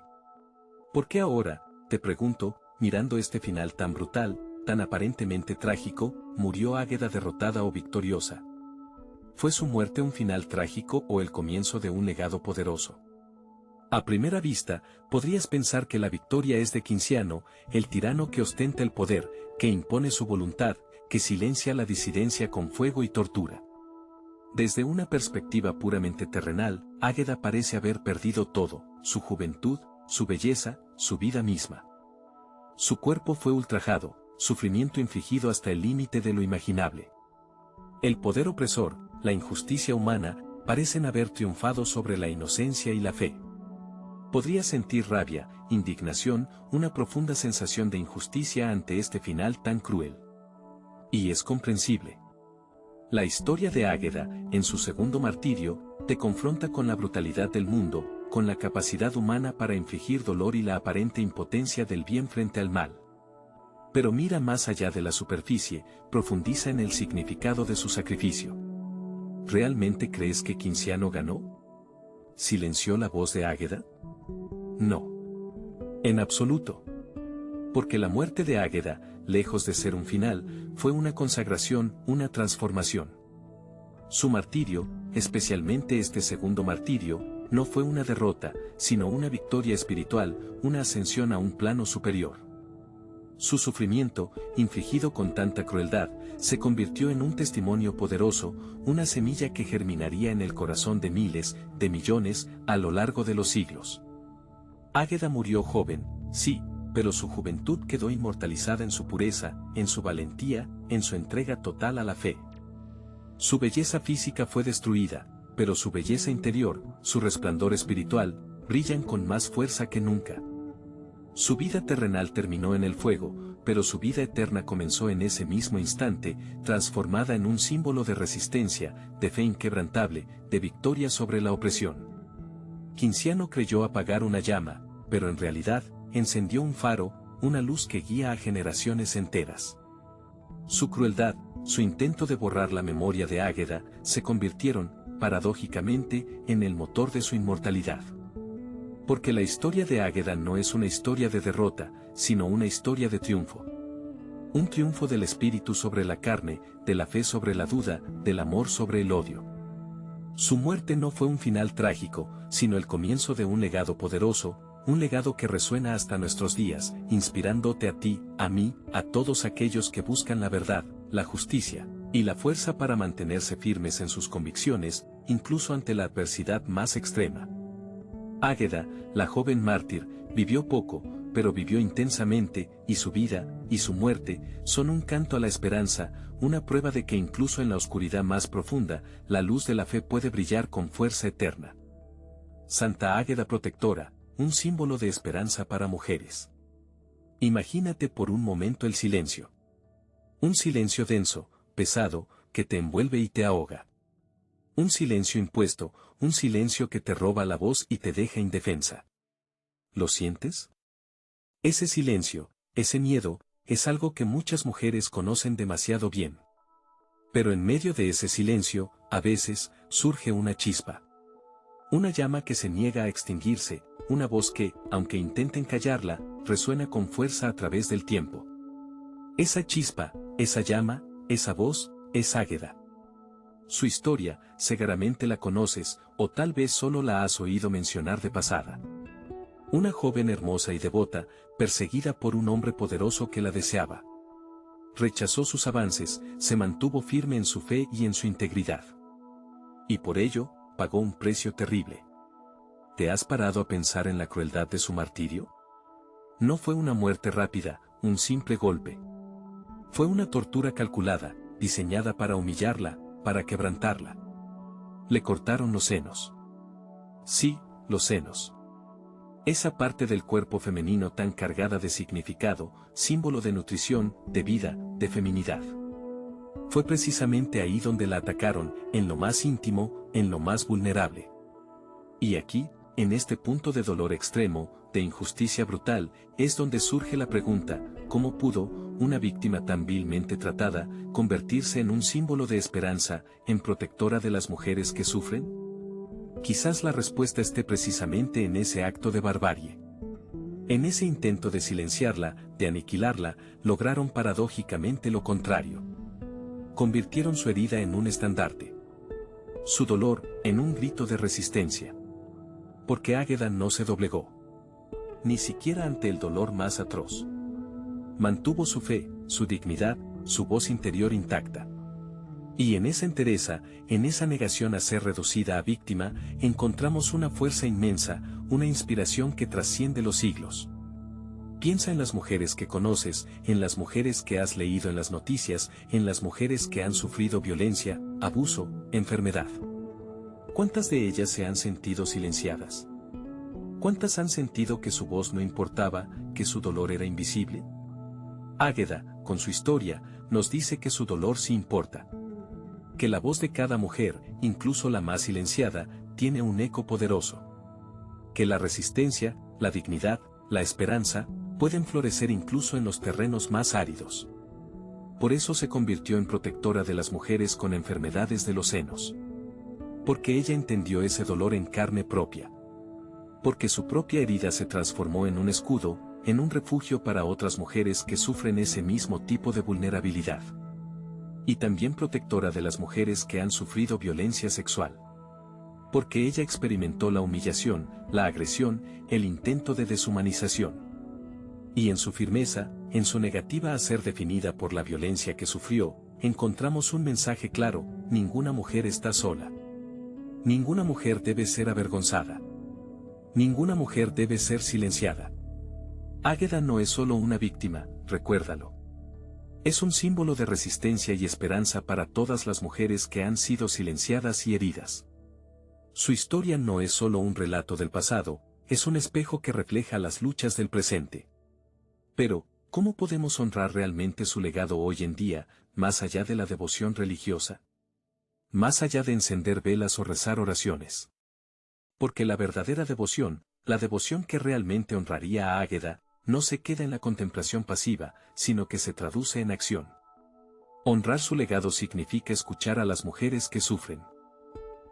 ¿Por qué ahora, te pregunto, mirando este final tan brutal, tan aparentemente trágico, murió Águeda derrotada o victoriosa? ¿Fue su muerte un final trágico o el comienzo de un legado poderoso? A primera vista, podrías pensar que la victoria es de Quinciano, el tirano que ostenta el poder, que impone su voluntad, que silencia la disidencia con fuego y tortura. Desde una perspectiva puramente terrenal, Águeda parece haber perdido todo, su juventud, su belleza, su vida misma. Su cuerpo fue ultrajado, sufrimiento infligido hasta el límite de lo imaginable. El poder opresor, la injusticia humana, parecen haber triunfado sobre la inocencia y la fe. Podría sentir rabia, indignación, una profunda sensación de injusticia ante este final tan cruel. Y es comprensible. La historia de Águeda, en su segundo martirio, te confronta con la brutalidad del mundo, con la capacidad humana para infligir dolor y la aparente impotencia del bien frente al mal. Pero mira más allá de la superficie, profundiza en el significado de su sacrificio. ¿Realmente crees que Quinciano ganó? ¿Silenció la voz de Águeda? No. En absoluto. Porque la muerte de Águeda, lejos de ser un final, fue una consagración, una transformación. Su martirio, especialmente este segundo martirio, no fue una derrota, sino una victoria espiritual, una ascensión a un plano superior. Su sufrimiento, infligido con tanta crueldad, se convirtió en un testimonio poderoso, una semilla que germinaría en el corazón de miles, de millones, a lo largo de los siglos. Águeda murió joven, sí, pero su juventud quedó inmortalizada en su pureza, en su valentía, en su entrega total a la fe. Su belleza física fue destruida, pero su belleza interior, su resplandor espiritual, brillan con más fuerza que nunca. Su vida terrenal terminó en el fuego, pero su vida eterna comenzó en ese mismo instante, transformada en un símbolo de resistencia, de fe inquebrantable, de victoria sobre la opresión. Quinciano creyó apagar una llama, pero en realidad, encendió un faro, una luz que guía a generaciones enteras. Su crueldad, su intento de borrar la memoria de Águeda, se convirtieron, paradójicamente, en el motor de su inmortalidad. Porque la historia de Águeda no es una historia de derrota, sino una historia de triunfo. Un triunfo del espíritu sobre la carne, de la fe sobre la duda, del amor sobre el odio. Su muerte no fue un final trágico, sino el comienzo de un legado poderoso, un legado que resuena hasta nuestros días, inspirándote a ti, a mí, a todos aquellos que buscan la verdad, la justicia, y la fuerza para mantenerse firmes en sus convicciones, incluso ante la adversidad más extrema. Águeda, la joven mártir, vivió poco, pero vivió intensamente, y su vida, y su muerte, son un canto a la esperanza, una prueba de que incluso en la oscuridad más profunda, la luz de la fe puede brillar con fuerza eterna. Santa Águeda Protectora, un símbolo de esperanza para mujeres. Imagínate por un momento el silencio. Un silencio denso, pesado, que te envuelve y te ahoga. Un silencio impuesto, un silencio que te roba la voz y te deja indefensa. ¿Lo sientes? Ese silencio, ese miedo, es algo que muchas mujeres conocen demasiado bien. Pero en medio de ese silencio, a veces, surge una chispa. Una llama que se niega a extinguirse, una voz que, aunque intenten callarla, resuena con fuerza a través del tiempo. Esa chispa, esa llama, esa voz, es Águeda. Su historia, seguramente la conoces, o tal vez solo la has oído mencionar de pasada. Una joven hermosa y devota, perseguida por un hombre poderoso que la deseaba. Rechazó sus avances, se mantuvo firme en su fe y en su integridad. Y por ello, pagó un precio terrible. ¿Te has parado a pensar en la crueldad de su martirio? No fue una muerte rápida, un simple golpe. Fue una tortura calculada, diseñada para humillarla, para quebrantarla. Le cortaron los senos. Sí, los senos. Esa parte del cuerpo femenino tan cargada de significado, símbolo de nutrición, de vida, de feminidad. Fue precisamente ahí donde la atacaron, en lo más íntimo, en lo más vulnerable. Y aquí, en este punto de dolor extremo, de injusticia brutal, es donde surge la pregunta, ¿cómo pudo, una víctima tan vilmente tratada, convertirse en un símbolo de esperanza, en protectora de las mujeres que sufren? Quizás la respuesta esté precisamente en ese acto de barbarie. En ese intento de silenciarla, de aniquilarla, lograron paradójicamente lo contrario. Convirtieron su herida en un estandarte. Su dolor, en un grito de resistencia. Porque Águeda no se doblegó. Ni siquiera ante el dolor más atroz. Mantuvo su fe, su dignidad, su voz interior intacta. Y en esa entereza, en esa negación a ser reducida a víctima, encontramos una fuerza inmensa, una inspiración que trasciende los siglos. Piensa en las mujeres que conoces, en las mujeres que has leído en las noticias, en las mujeres que han sufrido violencia, abuso, enfermedad. ¿Cuántas de ellas se han sentido silenciadas? ¿Cuántas han sentido que su voz no importaba, que su dolor era invisible? Águeda, con su historia, nos dice que su dolor sí importa. Que la voz de cada mujer, incluso la más silenciada, tiene un eco poderoso. Que la resistencia, la dignidad, la esperanza, pueden florecer incluso en los terrenos más áridos. Por eso se convirtió en protectora de las mujeres con enfermedades de los senos. Porque ella entendió ese dolor en carne propia. Porque su propia herida se transformó en un escudo, en un refugio para otras mujeres que sufren ese mismo tipo de vulnerabilidad. Y también protectora de las mujeres que han sufrido violencia sexual. Porque ella experimentó la humillación, la agresión, el intento de deshumanización. Y en su firmeza, en su negativa a ser definida por la violencia que sufrió, encontramos un mensaje claro: ninguna mujer está sola. Ninguna mujer debe ser avergonzada. Ninguna mujer debe ser silenciada. Águeda no es solo una víctima, recuérdalo. Es un símbolo de resistencia y esperanza para todas las mujeres que han sido silenciadas y heridas. Su historia no es solo un relato del pasado, es un espejo que refleja las luchas del presente. Pero, ¿cómo podemos honrar realmente su legado hoy en día, más allá de la devoción religiosa? Más allá de encender velas o rezar oraciones. Porque la verdadera devoción, la devoción que realmente honraría a Águeda, no se queda en la contemplación pasiva, sino que se traduce en acción. Honrar su legado significa escuchar a las mujeres que sufren.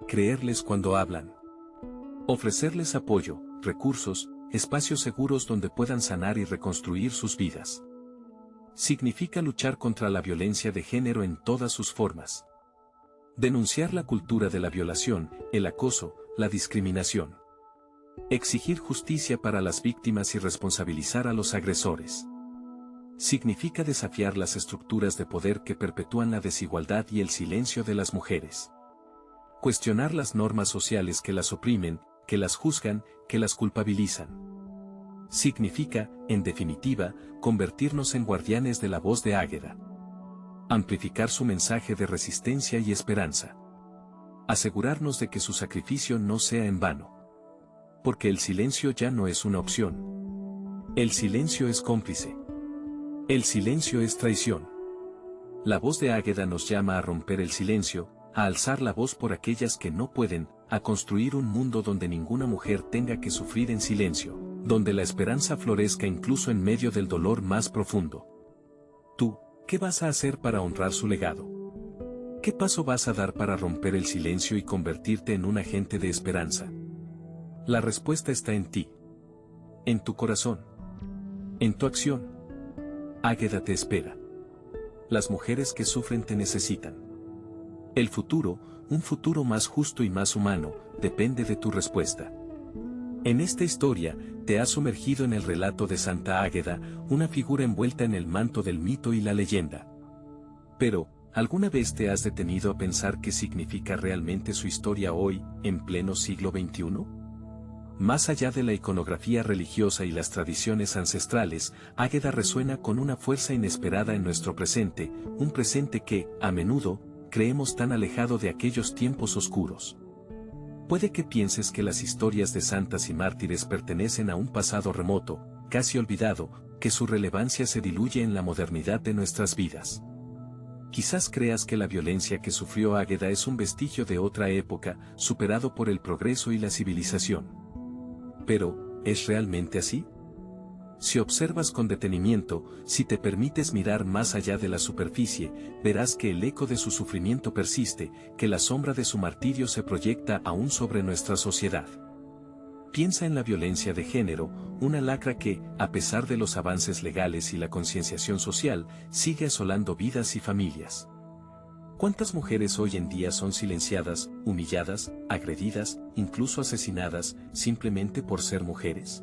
Creerles cuando hablan. Ofrecerles apoyo, recursos, espacios seguros donde puedan sanar y reconstruir sus vidas. Significa luchar contra la violencia de género en todas sus formas. Denunciar la cultura de la violación, el acoso, la discriminación. Exigir justicia para las víctimas y responsabilizar a los agresores. Significa desafiar las estructuras de poder que perpetúan la desigualdad y el silencio de las mujeres. Cuestionar las normas sociales que las oprimen, que las juzgan, que las culpabilizan. Significa, en definitiva, convertirnos en guardianes de la voz de Águeda. Amplificar su mensaje de resistencia y esperanza. Asegurarnos de que su sacrificio no sea en vano. Porque el silencio ya no es una opción. El silencio es cómplice. El silencio es traición. La voz de Águeda nos llama a romper el silencio, a alzar la voz por aquellas que no pueden, a construir un mundo donde ninguna mujer tenga que sufrir en silencio, donde la esperanza florezca incluso en medio del dolor más profundo. Tú, ¿qué vas a hacer para honrar su legado? ¿Qué paso vas a dar para romper el silencio y convertirte en un agente de esperanza? La respuesta está en ti. En tu corazón. En tu acción. Águeda te espera. Las mujeres que sufren te necesitan. El futuro, un futuro más justo y más humano, depende de tu respuesta. En esta historia, te has sumergido en el relato de Santa Águeda, una figura envuelta en el manto del mito y la leyenda. Pero, ¿alguna vez te has detenido a pensar qué significa realmente su historia hoy, en pleno siglo XXI? Más allá de la iconografía religiosa y las tradiciones ancestrales, Águeda resuena con una fuerza inesperada en nuestro presente, un presente que, a menudo, creemos tan alejado de aquellos tiempos oscuros. Puede que pienses que las historias de santas y mártires pertenecen a un pasado remoto, casi olvidado, que su relevancia se diluye en la modernidad de nuestras vidas. Quizás creas que la violencia que sufrió Águeda es un vestigio de otra época, superado por el progreso y la civilización. Pero, ¿es realmente así? Si observas con detenimiento, si te permites mirar más allá de la superficie, verás que el eco de su sufrimiento persiste, que la sombra de su martirio se proyecta aún sobre nuestra sociedad. Piensa en la violencia de género, una lacra que, a pesar de los avances legales y la concienciación social, sigue asolando vidas y familias. ¿Cuántas mujeres hoy en día son silenciadas, humilladas, agredidas, incluso asesinadas, simplemente por ser mujeres?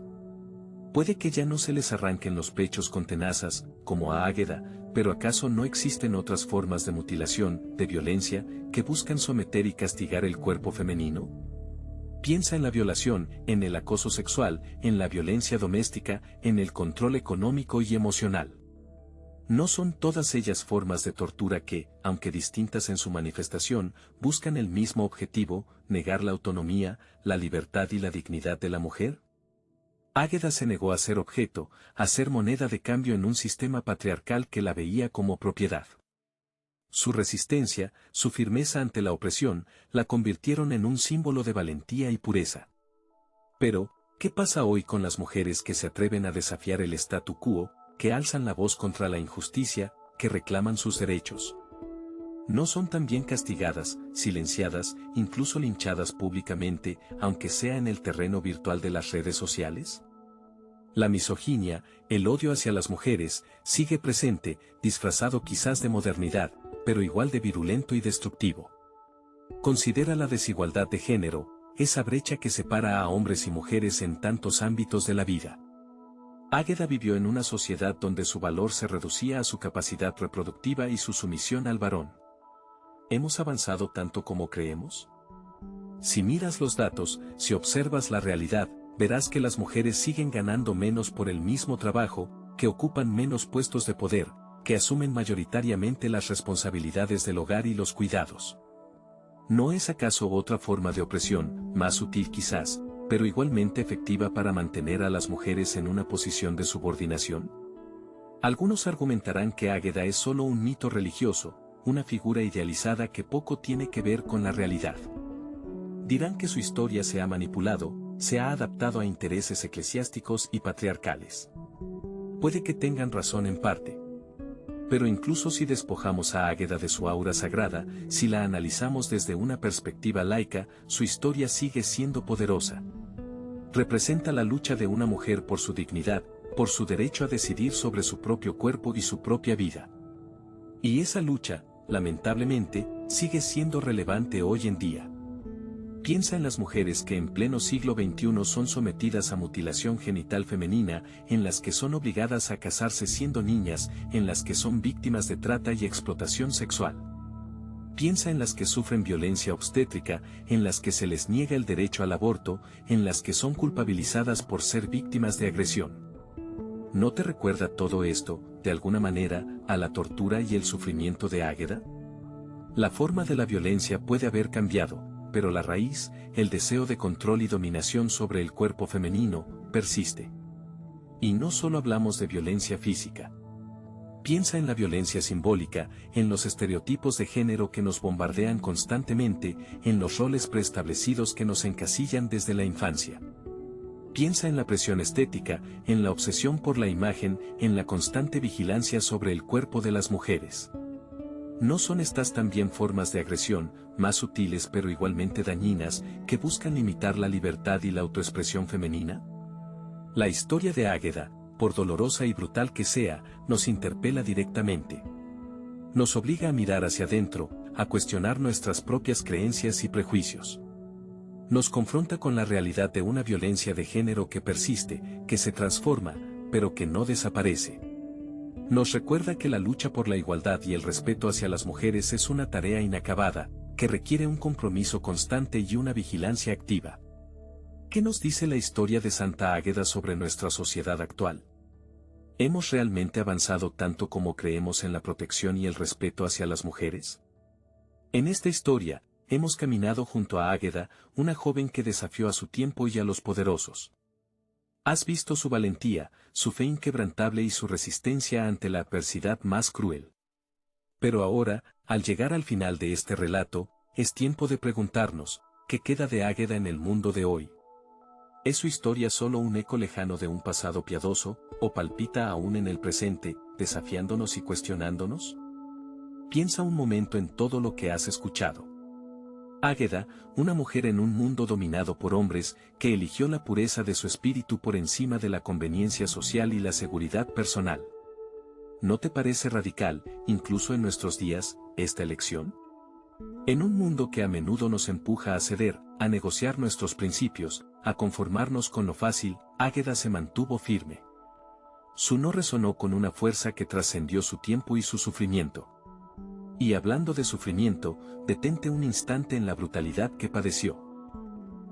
Puede que ya no se les arranquen los pechos con tenazas, como a Águeda, pero ¿acaso no existen otras formas de mutilación, de violencia, que buscan someter y castigar el cuerpo femenino? Piensa en la violación, en el acoso sexual, en la violencia doméstica, en el control económico y emocional. ¿No son todas ellas formas de tortura que, aunque distintas en su manifestación, buscan el mismo objetivo, negar la autonomía, la libertad y la dignidad de la mujer? Águeda se negó a ser objeto, a ser moneda de cambio en un sistema patriarcal que la veía como propiedad. Su resistencia, su firmeza ante la opresión, la convirtieron en un símbolo de valentía y pureza. Pero, ¿qué pasa hoy con las mujeres que se atreven a desafiar el statu quo, que alzan la voz contra la injusticia, que reclaman sus derechos? ¿No son también castigadas, silenciadas, incluso linchadas públicamente, aunque sea en el terreno virtual de las redes sociales? La misoginia, el odio hacia las mujeres, sigue presente, disfrazado quizás de modernidad, pero igual de virulento y destructivo. Considera la desigualdad de género, esa brecha que separa a hombres y mujeres en tantos ámbitos de la vida. Águeda vivió en una sociedad donde su valor se reducía a su capacidad reproductiva y su sumisión al varón. ¿Hemos avanzado tanto como creemos? Si miras los datos, si observas la realidad, verás que las mujeres siguen ganando menos por el mismo trabajo, que ocupan menos puestos de poder, que asumen mayoritariamente las responsabilidades del hogar y los cuidados. ¿No es acaso otra forma de opresión, más sutil quizás, pero igualmente efectiva para mantener a las mujeres en una posición de subordinación? Algunos argumentarán que Águeda es solo un mito religioso, una figura idealizada que poco tiene que ver con la realidad. Dirán que su historia se ha manipulado, se ha adaptado a intereses eclesiásticos y patriarcales. Puede que tengan razón en parte. Pero incluso si despojamos a Águeda de su aura sagrada, si la analizamos desde una perspectiva laica, su historia sigue siendo poderosa. Representa la lucha de una mujer por su dignidad, por su derecho a decidir sobre su propio cuerpo y su propia vida. Y esa lucha, lamentablemente, sigue siendo relevante hoy en día. Piensa en las mujeres que en pleno siglo XXI son sometidas a mutilación genital femenina, en las que son obligadas a casarse siendo niñas, en las que son víctimas de trata y explotación sexual. Piensa en las que sufren violencia obstétrica, en las que se les niega el derecho al aborto, en las que son culpabilizadas por ser víctimas de agresión. ¿No te recuerda todo esto, de alguna manera, a la tortura y el sufrimiento de Águeda? La forma de la violencia puede haber cambiado, pero la raíz, el deseo de control y dominación sobre el cuerpo femenino, persiste. Y no solo hablamos de violencia física. Piensa en la violencia simbólica, en los estereotipos de género que nos bombardean constantemente, en los roles preestablecidos que nos encasillan desde la infancia. Piensa en la presión estética, en la obsesión por la imagen, en la constante vigilancia sobre el cuerpo de las mujeres. ¿No son estas también formas de agresión, más sutiles pero igualmente dañinas, que buscan limitar la libertad y la autoexpresión femenina? La historia de Águeda, por dolorosa y brutal que sea, nos interpela directamente. Nos obliga a mirar hacia adentro, a cuestionar nuestras propias creencias y prejuicios. Nos confronta con la realidad de una violencia de género que persiste, que se transforma, pero que no desaparece. Nos recuerda que la lucha por la igualdad y el respeto hacia las mujeres es una tarea inacabada, que requiere un compromiso constante y una vigilancia activa. ¿Qué nos dice la historia de Santa Águeda sobre nuestra sociedad actual? ¿Hemos realmente avanzado tanto como creemos en la protección y el respeto hacia las mujeres? En esta historia, hemos caminado junto a Águeda, una joven que desafió a su tiempo y a los poderosos. Has visto su valentía, su fe inquebrantable y su resistencia ante la adversidad más cruel. Pero ahora, al llegar al final de este relato, es tiempo de preguntarnos, ¿qué queda de Águeda en el mundo de hoy? ¿Es su historia solo un eco lejano de un pasado piadoso, o palpita aún en el presente, desafiándonos y cuestionándonos? Piensa un momento en todo lo que has escuchado. Águeda, una mujer en un mundo dominado por hombres, que eligió la pureza de su espíritu por encima de la conveniencia social y la seguridad personal. ¿No te parece radical, incluso en nuestros días, esta elección? En un mundo que a menudo nos empuja a ceder, a negociar nuestros principios, a conformarnos con lo fácil, Águeda se mantuvo firme. Su no resonó con una fuerza que trascendió su tiempo y su sufrimiento. Y hablando de sufrimiento, detente un instante en la brutalidad que padeció.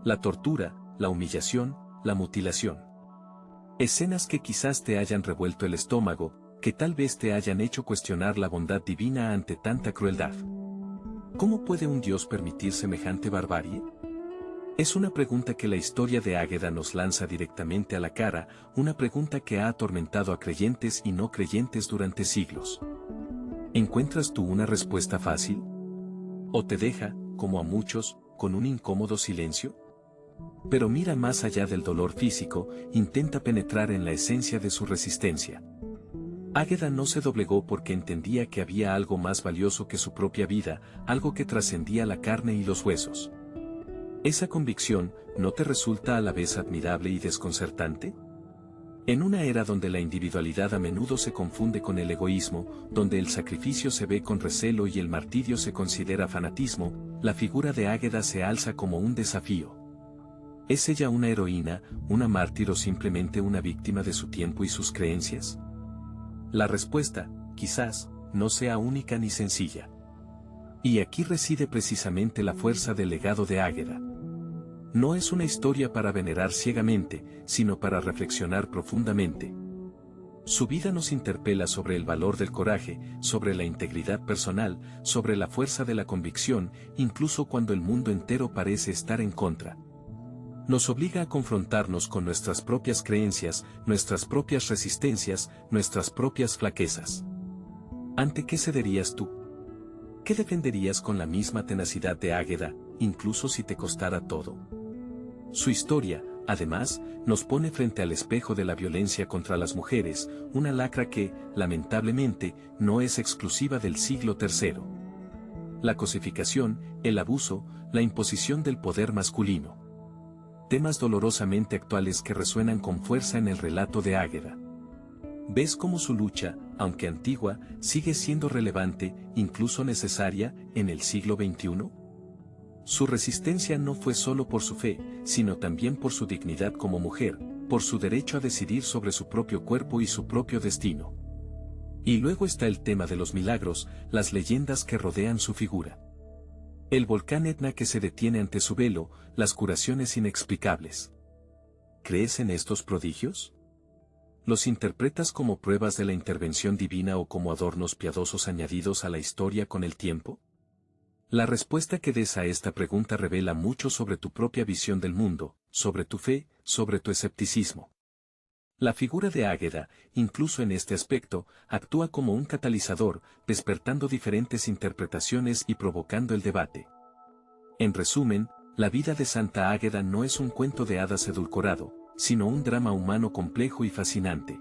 La tortura, la humillación, la mutilación. Escenas que quizás te hayan revuelto el estómago, que tal vez te hayan hecho cuestionar la bondad divina ante tanta crueldad. ¿Cómo puede un Dios permitir semejante barbarie? Es una pregunta que la historia de Águeda nos lanza directamente a la cara, una pregunta que ha atormentado a creyentes y no creyentes durante siglos. ¿Encuentras tú una respuesta fácil? ¿O te deja, como a muchos, con un incómodo silencio? Pero mira más allá del dolor físico, intenta penetrar en la esencia de su resistencia. Águeda no se doblegó porque entendía que había algo más valioso que su propia vida, algo que trascendía la carne y los huesos. ¿Esa convicción no te resulta a la vez admirable y desconcertante? En una era donde la individualidad a menudo se confunde con el egoísmo, donde el sacrificio se ve con recelo y el martirio se considera fanatismo, la figura de Águeda se alza como un desafío. ¿Es ella una heroína, una mártir o simplemente una víctima de su tiempo y sus creencias? La respuesta, quizás, no sea única ni sencilla. Y aquí reside precisamente la fuerza del legado de Águeda. No es una historia para venerar ciegamente, sino para reflexionar profundamente. Su vida nos interpela sobre el valor del coraje, sobre la integridad personal, sobre la fuerza de la convicción, incluso cuando el mundo entero parece estar en contra. Nos obliga a confrontarnos con nuestras propias creencias, nuestras propias resistencias, nuestras propias flaquezas. ¿Ante qué cederías tú? ¿Qué defenderías con la misma tenacidad de Águeda, incluso si te costara todo? Su historia, además, nos pone frente al espejo de la violencia contra las mujeres, una lacra que, lamentablemente, no es exclusiva del siglo III. La cosificación, el abuso, la imposición del poder masculino. Temas dolorosamente actuales que resuenan con fuerza en el relato de Águeda. ¿Ves cómo su lucha, aunque antigua, sigue siendo relevante, incluso necesaria, en el siglo XXI? Su resistencia no fue solo por su fe, sino también por su dignidad como mujer, por su derecho a decidir sobre su propio cuerpo y su propio destino. Y luego está el tema de los milagros, las leyendas que rodean su figura. El volcán Etna que se detiene ante su velo, las curaciones inexplicables. ¿Crees en estos prodigios? ¿Los interpretas como pruebas de la intervención divina o como adornos piadosos añadidos a la historia con el tiempo? La respuesta que des a esta pregunta revela mucho sobre tu propia visión del mundo, sobre tu fe, sobre tu escepticismo. La figura de Águeda, incluso en este aspecto, actúa como un catalizador, despertando diferentes interpretaciones y provocando el debate. En resumen, la vida de Santa Águeda no es un cuento de hadas edulcorado, sino un drama humano complejo y fascinante.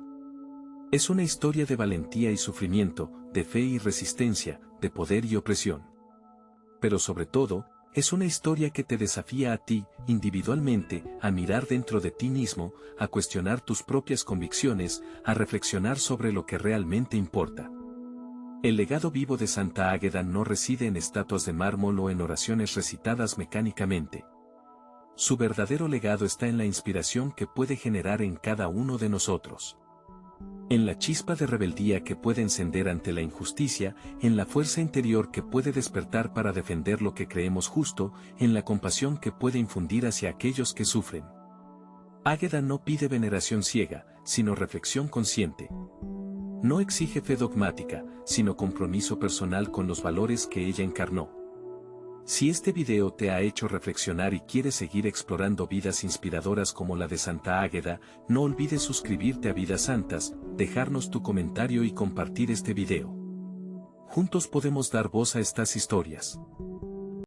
Es una historia de valentía y sufrimiento, de fe y resistencia, de poder y opresión. Pero sobre todo, es una historia que te desafía a ti, individualmente, a mirar dentro de ti mismo, a cuestionar tus propias convicciones, a reflexionar sobre lo que realmente importa. El legado vivo de Santa Águeda no reside en estatuas de mármol o en oraciones recitadas mecánicamente. Su verdadero legado está en la inspiración que puede generar en cada uno de nosotros. En la chispa de rebeldía que puede encender ante la injusticia, en la fuerza interior que puede despertar para defender lo que creemos justo, en la compasión que puede infundir hacia aquellos que sufren. Águeda no pide veneración ciega, sino reflexión consciente. No exige fe dogmática, sino compromiso personal con los valores que ella encarnó. Si este video te ha hecho reflexionar y quieres seguir explorando vidas inspiradoras como la de Santa Águeda, no olvides suscribirte a Vidas Santas, dejarnos tu comentario y compartir este video. Juntos podemos dar voz a estas historias.